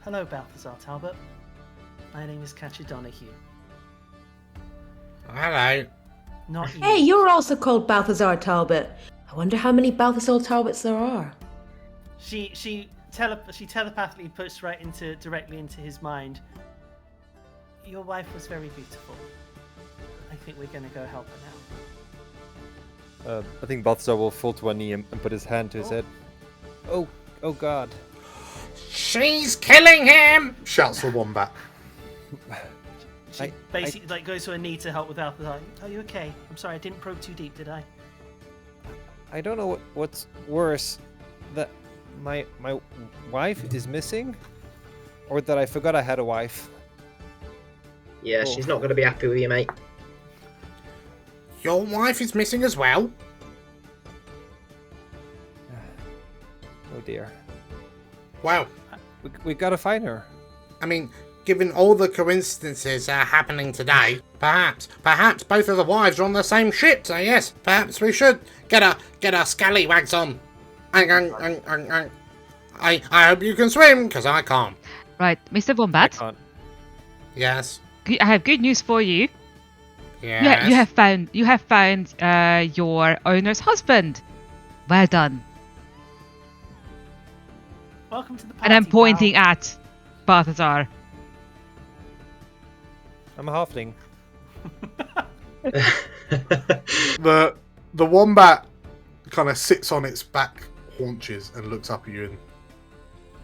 "Hello, Balthazar Talbot. My name is Catcher Donahue." Hello. Not you. Hey, you're also called Balthazar Talbot. I wonder how many Balthazar Talbots there are. She telepathically puts directly into his mind. Your wife was very beautiful. I think we're gonna go help her now. I think Balthazar will fall to one knee and put his hand to his head. Oh God. She's killing him! Shouts the wombat. She basically goes to her knee to help with Balthazar. Are you okay? I'm sorry, I didn't probe too deep, did I? I don't know what's worse, that my wife is missing, or that I forgot I had a wife. Yeah, she's not going to be happy with you, mate. Your wife is missing as well? Oh dear. Well, we gotta find her. I mean, given all the coincidences that are happening today, perhaps both of the wives are on the same ship, so yes, perhaps we should get our scallywags on. I hope you can swim, because I can't. Right, Mr. Wombat. I can't. Yes. I have good news for you. Yes. You have found your owner's husband. Well done. Welcome to the party. And I'm pointing at Balthazar. I'm a halfling. The wombat kind of sits on its back haunches and looks up at you and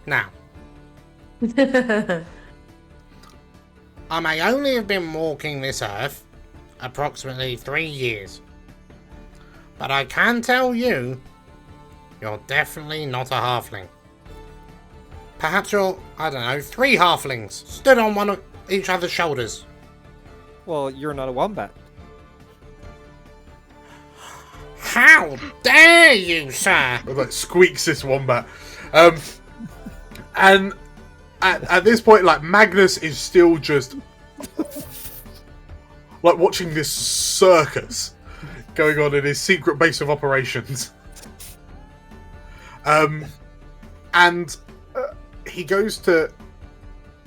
Now, I may only have been walking this earth approximately 3 years, but I can tell you, you're definitely not a halfling. Perhaps you're, 3 halflings, stood on one of each other's shoulders. Well, you're not a wombat. How dare you, sir? like squeaks this wombat. And at this point, like, Magnus is still just like watching this circus going on in his secret base of operations. And he goes to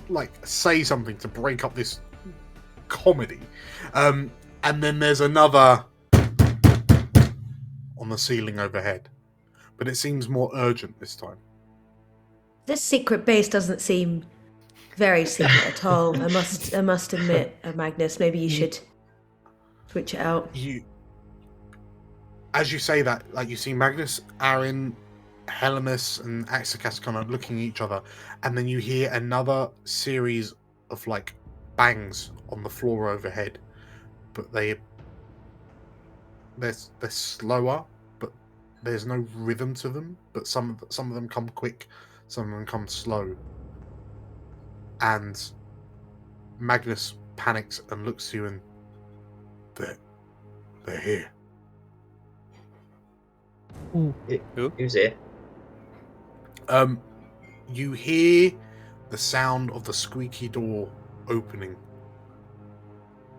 like say something to break up this comedy, and then there's another on the ceiling overhead, but it seems more urgent this time. This secret base doesn't seem very secret at all. I must admit, Magnus, maybe you should switch it out. As you say that, like, you see Magnus, Aaron, Helemus, and Axicast kind of looking at each other, and then you hear another series of like bangs on the floor overhead, but they're slower, but there's no rhythm to them. But some of them come quick, some of them come slow. And Magnus panics and looks to you, and they're here. Who's here? You hear the sound of the squeaky door opening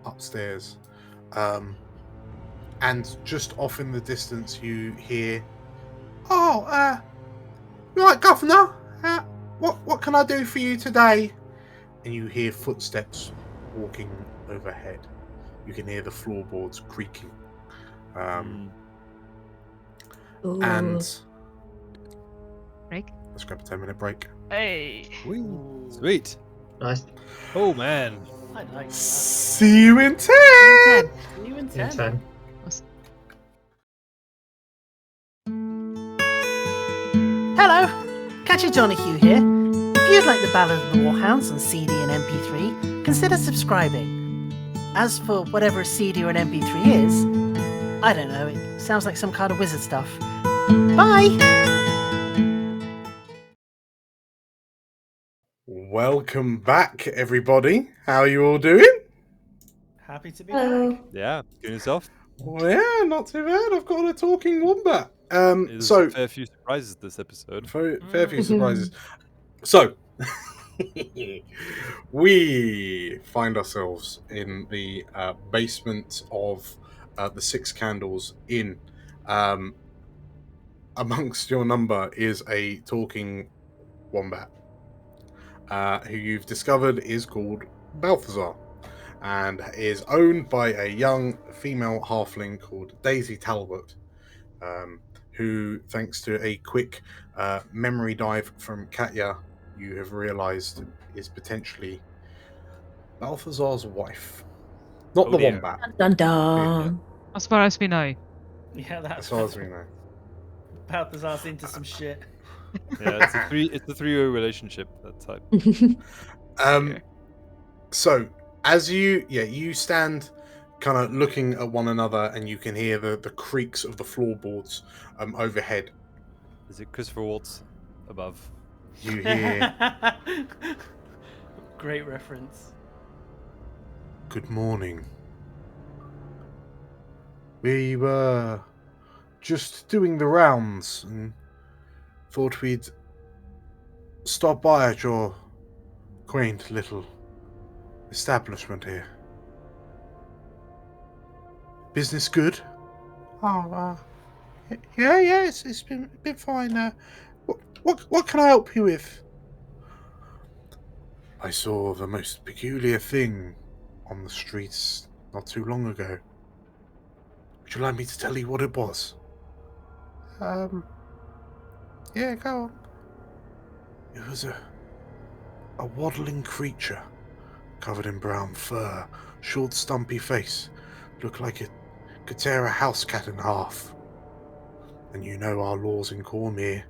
upstairs. And just off in the distance you hear, right, Governor, what can I do for you today? And you hear footsteps walking overhead. You can hear the floorboards creaking. And break. Let's grab a 10-minute break. Hey. Sweet. Nice. Oh man. I like that. See you in 10. See you in 10. 10. Hello, Catchy Donahue here. If you'd like the Ballad of the Warhounds on CD and MP3, consider subscribing. As for whatever a CD or an MP3 is, I don't know, it sounds like some kind of wizard stuff. Bye! Welcome back, everybody. How are you all doing? Happy to be Hello. back. Yeah. Good yourself. Well, yeah, not too bad. I've got a talking wombat. There's So a fair few surprises this episode. fair few surprises. So we find ourselves in the basement of the Six Candles Inn. Amongst your number is a talking wombat, who you've discovered is called Balthazar, and is owned by a young female halfling called Daisy Talbot, who, thanks to a quick memory dive from Katya, you have realised is potentially Balthazar's wife. Not the dear. wombat. Dun dun. As far as we know. Yeah, As that's far as we know. Balthazar's into some shit. Yeah, it's a three-way relationship, that type. So as you stand kind of looking at one another, and you can hear the creaks of the floorboards overhead. Is it Christopher Waltz above? You hear, Great reference. "Good morning. We were just doing the rounds and thought we'd stop by at your quaint little establishment here. Business good?" "Oh, yeah, it's been fine. What can I help you with?" "I saw the most peculiar thing on the streets not too long ago. Would you like me to tell you what it was?" Yeah, go on." "It was a waddling creature, covered in brown fur, short stumpy face, looked like it could tear a house cat in half. And you know our laws in Cormyr,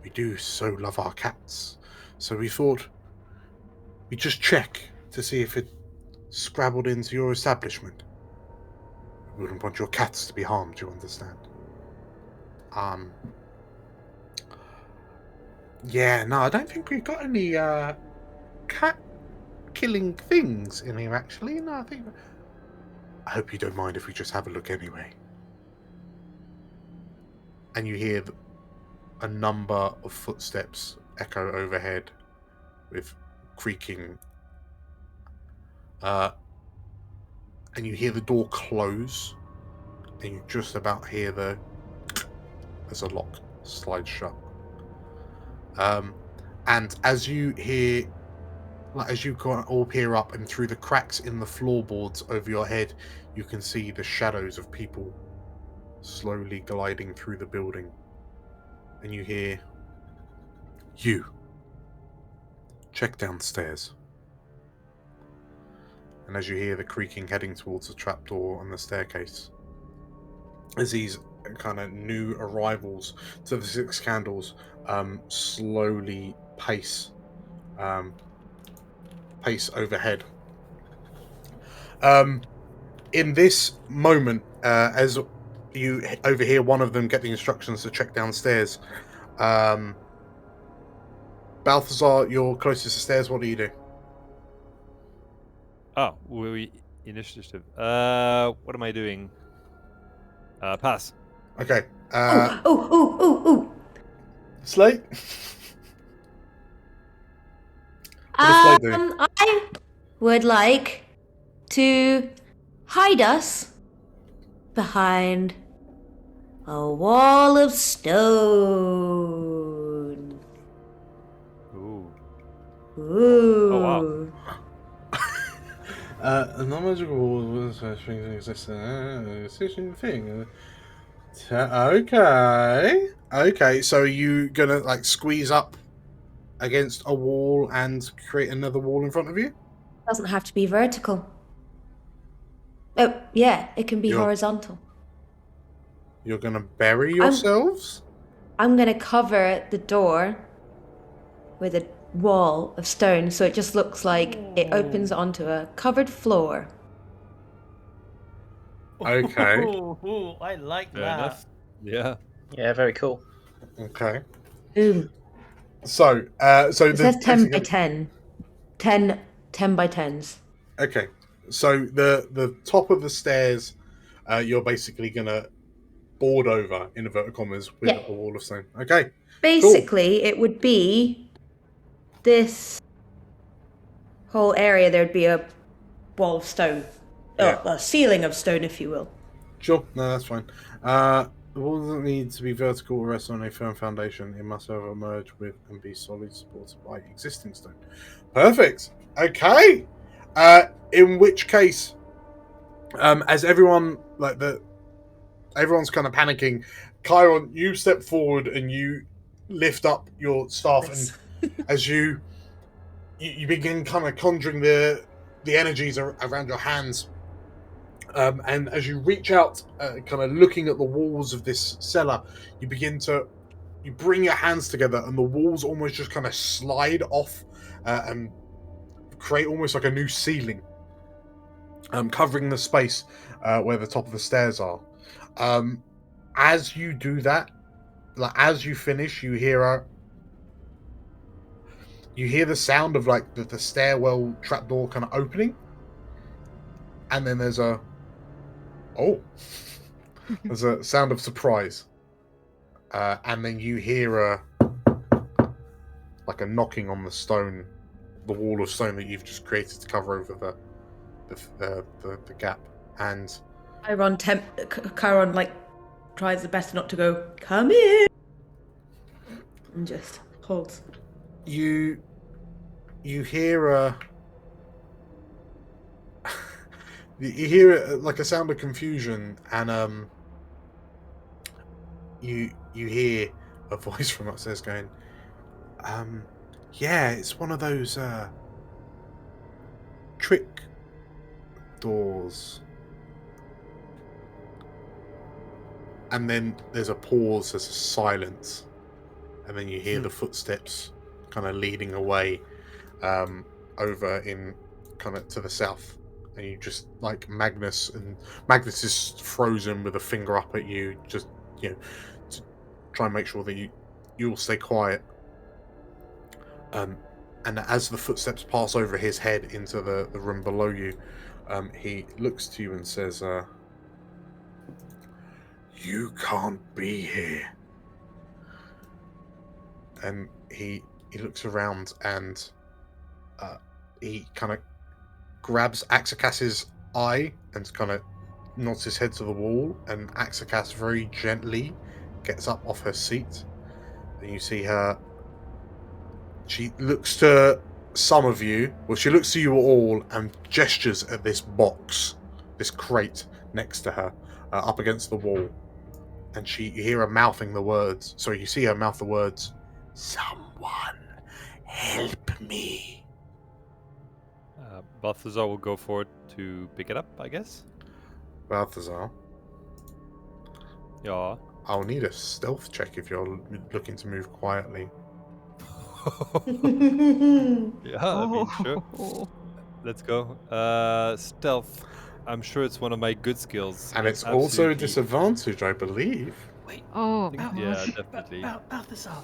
we do so love our cats, so we thought we'd just check to see if it scrabbled into your establishment. We wouldn't want your cats to be harmed, you understand?" Yeah, no, I don't think we've got any cat killing things in here, actually. No, I hope you don't mind if we just have a look anyway. And you hear a number of footsteps echo overhead with creaking. And you hear the door close, and you just about hear as a lock slides shut. And as you hear, as you all peer up, and through the cracks in the floorboards over your head, you can see the shadows of people slowly gliding through the building. And you hear, "You check downstairs." And as you hear the creaking heading towards the trapdoor on the staircase, as these kind of new arrivals to the Six Candles slowly pace overhead, In this moment, as you overhear one of them get the instructions to check downstairs, Balthazar, you're closest to stairs. What do you do? Oh, we initiative. What am I doing? Pass. Okay. Oh. Slate. What does Slate do? I would like to hide us behind a wall of stone. Ooh. Ooh. Oh, wow. A non-magical wall was exists. Thing. Okay. So you gonna like squeeze up against a wall and create another wall in front of you? Doesn't have to be vertical. Oh, yeah, it can be horizontal. You're gonna bury yourselves? I'm gonna cover the door with a wall of stone so it just looks like it opens onto a covered floor. Okay. Ooh, I like Fair that. enough. Yeah. Yeah, very cool. Okay. Boom. So It says 10 by 10. 10 by 10s. Okay. So the top of the stairs, you're basically gonna board over, in inverted commas, with a wall of stone. Okay. Basically, it would be this whole area. There'd be a wall of stone. Yeah. A ceiling of stone, if you will. Sure. No, that's fine. The wall doesn't need to be vertical or rest on a firm foundation. It must however merge with and be solid, supported by existing stone. Perfect. Okay. In which case, as everyone everyone's kind of panicking, Chiron, you step forward and you lift up your staff, and as you begin kind of conjuring the energies around your hands. And as you reach out, kind of looking at the walls of this cellar, you bring your hands together, and the walls almost just kind of slide off and create almost like a new ceiling, covering the space where the top of the stairs are. As you do that, as you finish, you hear the sound of like the stairwell trapdoor kind of opening, and then there's a sound of surprise, and then you hear a knocking on the wall of stone that you've just created to cover over the gap. And Chiron tries the best not to go, "Come in," and just holds. You hear you hear a sound of confusion, and you hear a voice from upstairs going, yeah, it's one of those trick doors. And then there's a pause, there's a silence, and then you hear the footsteps kind of leading away over in kind of to the south. And you just Magnus is frozen with a finger up at you, just to try and make sure that you'll stay quiet. And as the footsteps pass over his head into the room below you, he looks to you and says, "You can't be here." And he looks around, and he kind of grabs Axakas's eye and kind of nods his head to the wall, and Axakas very gently gets up off her seat, and you see her. She looks to some of you, she looks to you all and gestures at this box, this crate next to her, up against the wall, and you hear her mouthing the words. So you see her mouth the words, "Someone help me." Balthazar will go forward to pick it up, I guess. Balthazar, Yeah. I'll need a stealth check if you're looking to move quietly. Yeah, I mean, sure. Let's go. Stealth. I'm sure it's one of my good skills. And it's also a Absolutely. disadvantage, I believe. Wait. Oh, Yeah, definitely. Balthazar.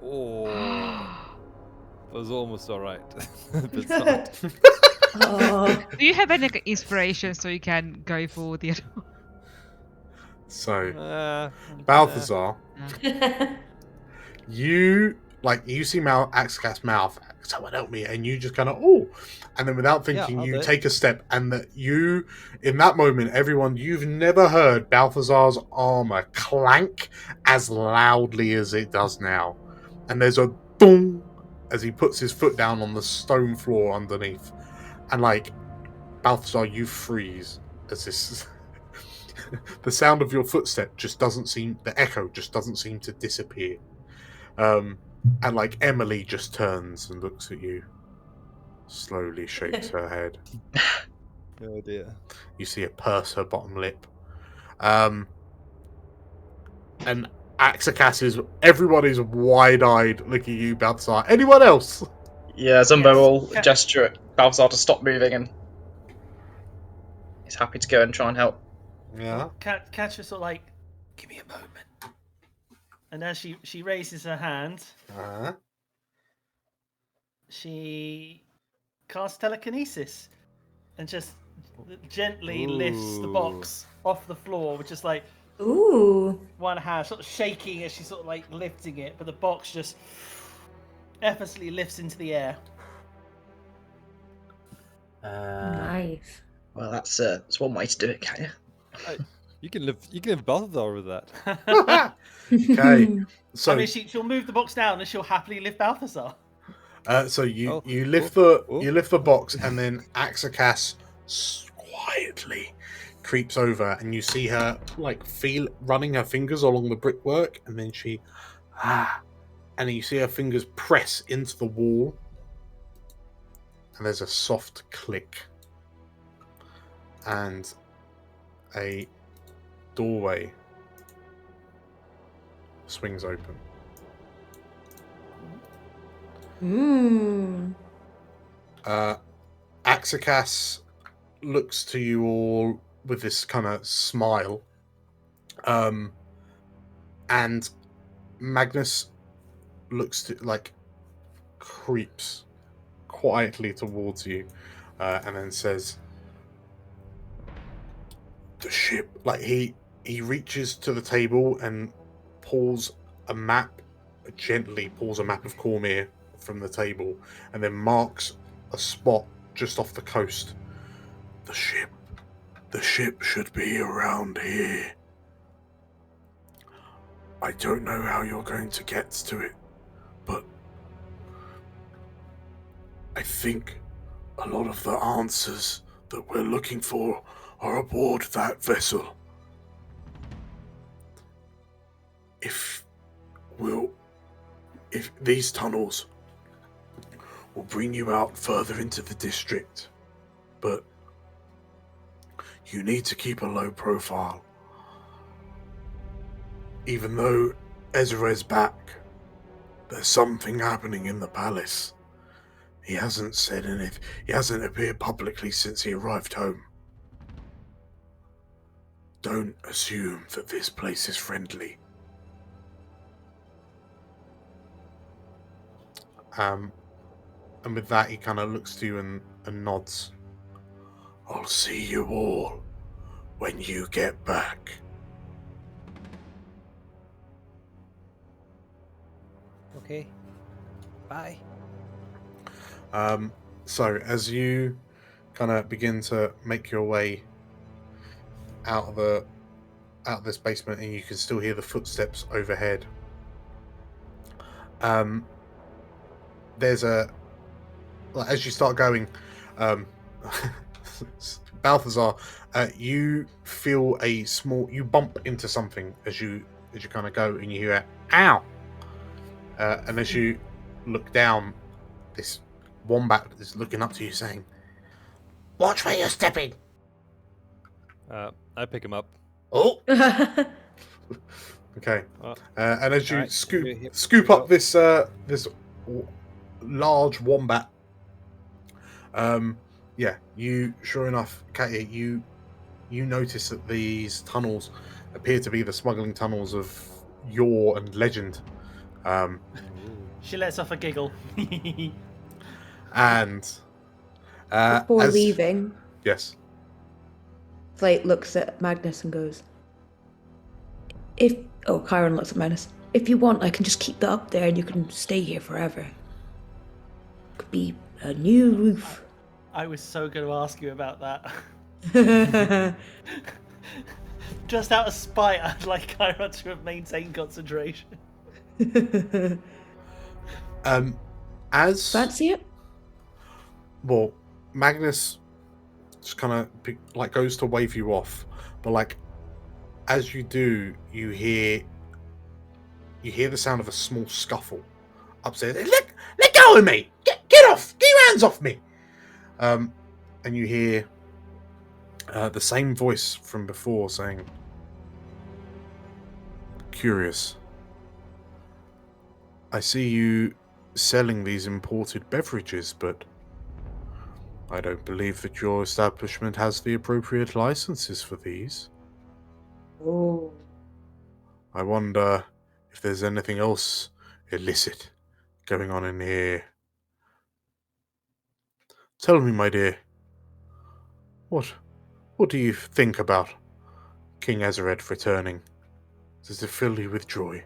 Oh, it was almost all right, but it's not. Oh. do you have any like, inspiration so you can go for the other one? So, Balthazar, you see Axcat's mouth. Someone help me, and you just kind of and then without thinking, I'll you do it. take a step, and in that moment, everyone, you've never heard Balthazar's armor clank as loudly as it does now, and there's a boom as he puts his foot down on the stone floor underneath, and Balthazar, you freeze as this. The sound of your footstep the echo just doesn't seem to disappear. And Emily just turns and looks at you, slowly shakes her head. Oh dear. You see her purse her bottom lip. And everyone is wide-eyed looking at you, Balthazar. Anyone else? Yeah, Zumbo will Yes. gesture at Balthazar to stop moving, and he's happy to go and try and help. Yeah. Catch sort of give me a moment. And as she raises her hand, she casts telekinesis and just gently lifts the box off the floor with just Ooh. one hand, sort of shaking as she's sort of lifting it, but the box just effortlessly lifts into the air. Nice. Well, that's one way to do it, can't you? You can live Balthazar with that. Okay. So I mean, she'll move the box down and she'll happily lift Balthazar. So you lift the box, and then Axacas quietly creeps over, and you see her running her fingers along the brickwork, and then she and then you see her fingers press into the wall, and there's a soft click, and a doorway swings open. Axacas looks to you all with this kind of smile, and Magnus looks to creeps quietly towards you, and then says, "The ship." He reaches to the table and gently pulls a map of Cormyr from the table, and then marks a spot just off the coast. The ship should be around here. I don't know how you're going to get to it, but I think a lot of the answers that we're looking for are aboard that vessel. If these tunnels will bring you out further into the district, but you need to keep a low profile. Even though Ezra's back, there's something happening in the palace. He hasn't said anything. He hasn't appeared publicly since he arrived home. Don't assume that this place is friendly. And with that, he kind of looks to you and nods. I'll see you all when you get back. Okay. Bye. So as you kind of begin to make your way out of this basement, and you can still hear the footsteps overhead. There's as you start going, Balthazar, you feel you bump into something as you kind of go, and you hear "ow," and as you look down, this wombat is looking up to you, saying, "Watch where you're stepping." I pick him up. Oh. Okay. And as you Alright, scoop up this large wombat, Yeah, you sure enough, Katie, you notice that these tunnels appear to be the smuggling tunnels of yore and legend. She lets off a giggle. And Before as leaving, yes, Slate looks at Magnus and goes, Chiron looks at Magnus. If you want, I can just keep that up there and you can stay here forever. Could be a new roof. I was so going to ask you about that. Just out of spite, I'd like Chiron to have maintained concentration. as Fancy it? well, Magnus just kind of like goes to wave you off, but like as you do, you hear the sound of a small scuffle upstairs. Let go of me! Get off! Get your hands off me! And you hear the same voice from before saying, "Curious. I see you selling these imported beverages, but I don't believe that your establishment has the appropriate licenses for these. Oh. I wonder if there's anything else illicit going on in here. Tell me, my dear, what do you think about King Azared returning? Does it fill you with joy?"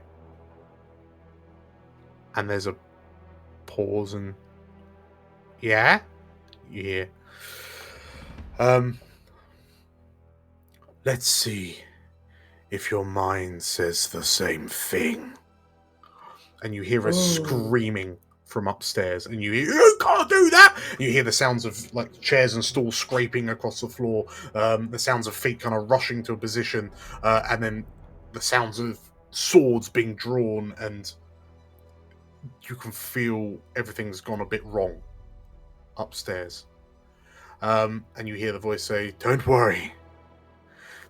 And there's a pause and yeah, you hear. Let's see if your mind says the same thing. And you hear a screaming from upstairs, and you hear, "You can't do that!" And you hear the sounds of like chairs and stools scraping across the floor, the sounds of feet kind of rushing to a position, and then the sounds of swords being drawn, and you can feel everything's gone a bit wrong upstairs. And you hear the voice say, "Don't worry.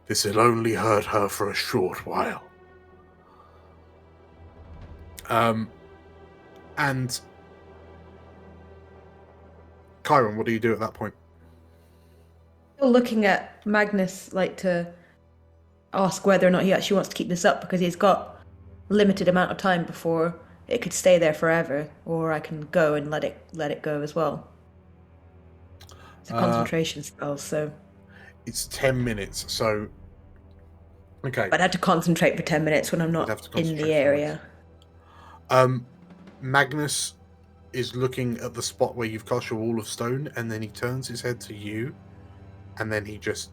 This'll only hurt her for a short while." And Chiron, what do you do at that point? Still looking at Magnus, like to ask whether or not he actually wants to keep this up, because he's got a limited amount of time before it could stay there forever, or I can go and let it go as well. It's a concentration spell, so it's 10 minutes, so okay. But I had to concentrate for 10 minutes when I'm not in the area. Magnus is looking at the spot where you've cast your wall of stone, and then he turns his head to you, and then he just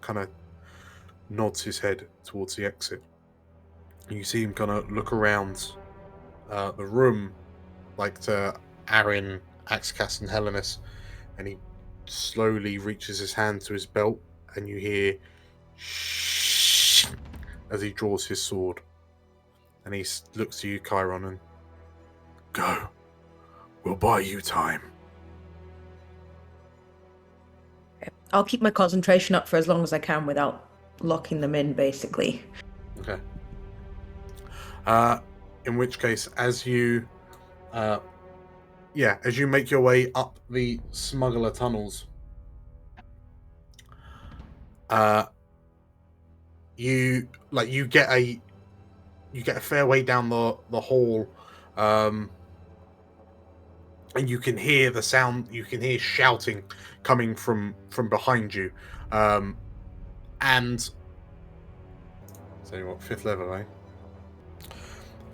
kind of nods his head towards the exit. And you see him kind of look around the room, like to Arin, Axcast, and Helenus, and he slowly reaches his hand to his belt, and you hear shh as he draws his sword. And he looks to you, Chiron, and go. We'll buy you time. I'll keep my concentration up for as long as I can without locking them in, basically. Okay. In which case, as you make your way up the smuggler tunnels, you get a fair way down the hall, and you can hear the sound. You can hear shouting coming from behind you, and tell you what, 5th level, eh?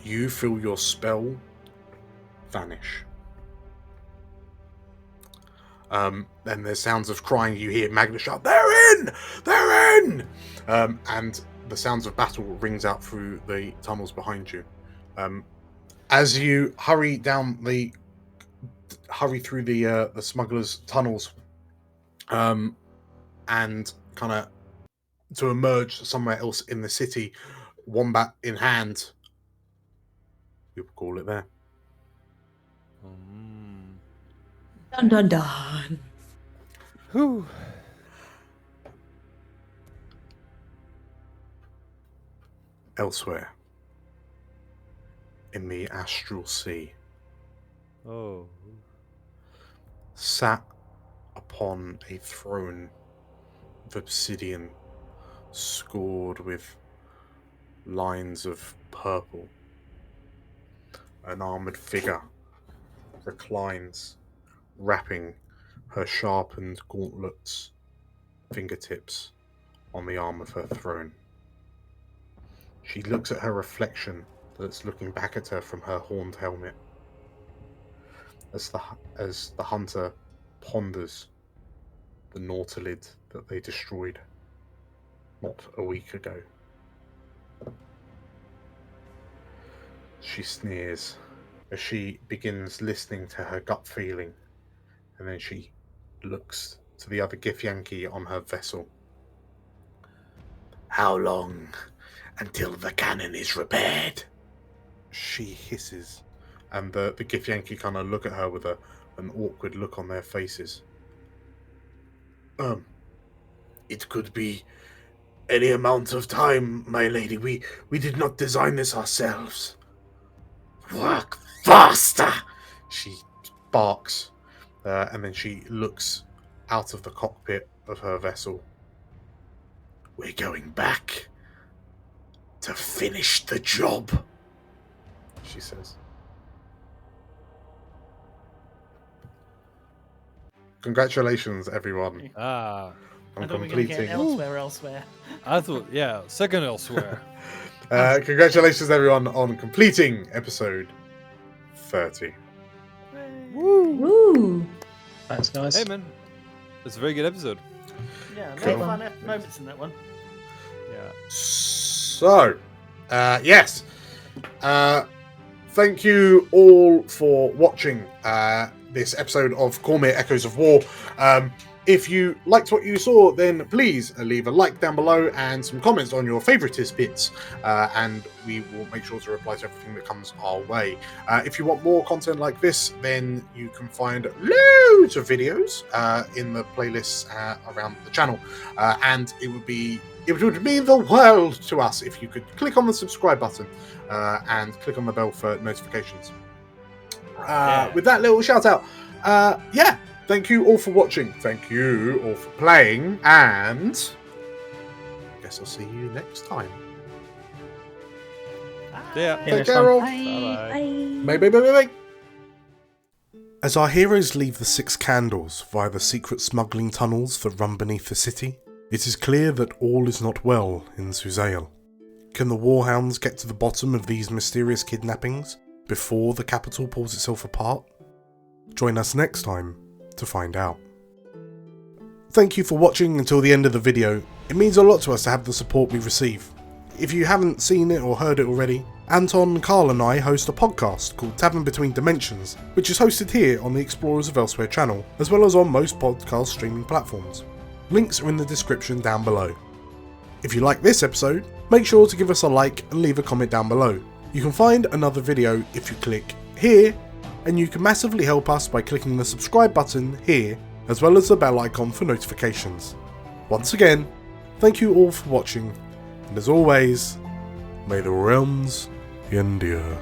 You feel your spell vanish. Then there's sounds of crying. You hear Magnus shout, "They're in! They're in!" And the sounds of battle rings out through the tunnels behind you. As you hurry through the smugglers' tunnels, and kind of to emerge somewhere else in the city, wombat in hand. You would call it there. Dun dun dun. Whew. Elsewhere, in the astral sea. Oh. sat upon a throne of obsidian scored with lines of purple. An armoured figure reclines, wrapping her sharpened gauntlets fingertips on the arm of her throne. She looks at her reflection that's looking back at her from her horned helmet as the hunter ponders the nautilid that they destroyed not a week ago. She sneers as she begins listening to her gut feeling, and then she looks to the other Githyanki on her vessel. How long until the cannon is repaired? She hisses, and the Githyanki kind of look at her with an awkward look on their faces. It could be any amount of time, my lady. We did not design this ourselves. Work faster! She barks, and then she looks out of the cockpit of her vessel. We're going back to finish the job, she says. Congratulations, everyone. I on thought we were going to get completing. elsewhere. I thought, yeah, second elsewhere. Congratulations, everyone, on completing episode 30. Woo! Thanks, guys. Hey, man. It's a very good episode. Yeah, a lot Cool. of fun moments in that one. Yeah. So, yes. Thank you all for watching this episode of Cormyr Echoes of War. If you liked what you saw, then please leave a like down below and some comments on your favouriteest bits, and we will make sure to reply to everything that comes our way. If you want more content like this, then you can find loads of videos in the playlists around the channel, and it would mean the world to us if you could click on the subscribe button and click on the bell for notifications. With that little shout out, thank you all for watching. Thank you all for playing, and I guess I'll see you next time. Yeah. Take care, all. Bye-bye. Bye. As our heroes leave the Six Candles via the secret smuggling tunnels that run beneath the city, it is clear that all is not well in Suzail. Can the Warhounds get to the bottom of these mysterious kidnappings before the capital pulls itself apart? Join us next time to find out. Thank you for watching until the end of the video. It means a lot to us to have the support we receive. If you haven't seen it or heard it already, Anton, Carl and I host a podcast called Tavern Between Dimensions, which is hosted here on the Explorers of Elsewhere channel, as well as on most podcast streaming platforms. Links are in the description down below. If you like this episode, make sure to give us a like and leave a comment down below. You can find another video if you click here, and you can massively help us by clicking the subscribe button here, as well as the bell icon for notifications. Once again, thank you all for watching, and as always, may the realms endure.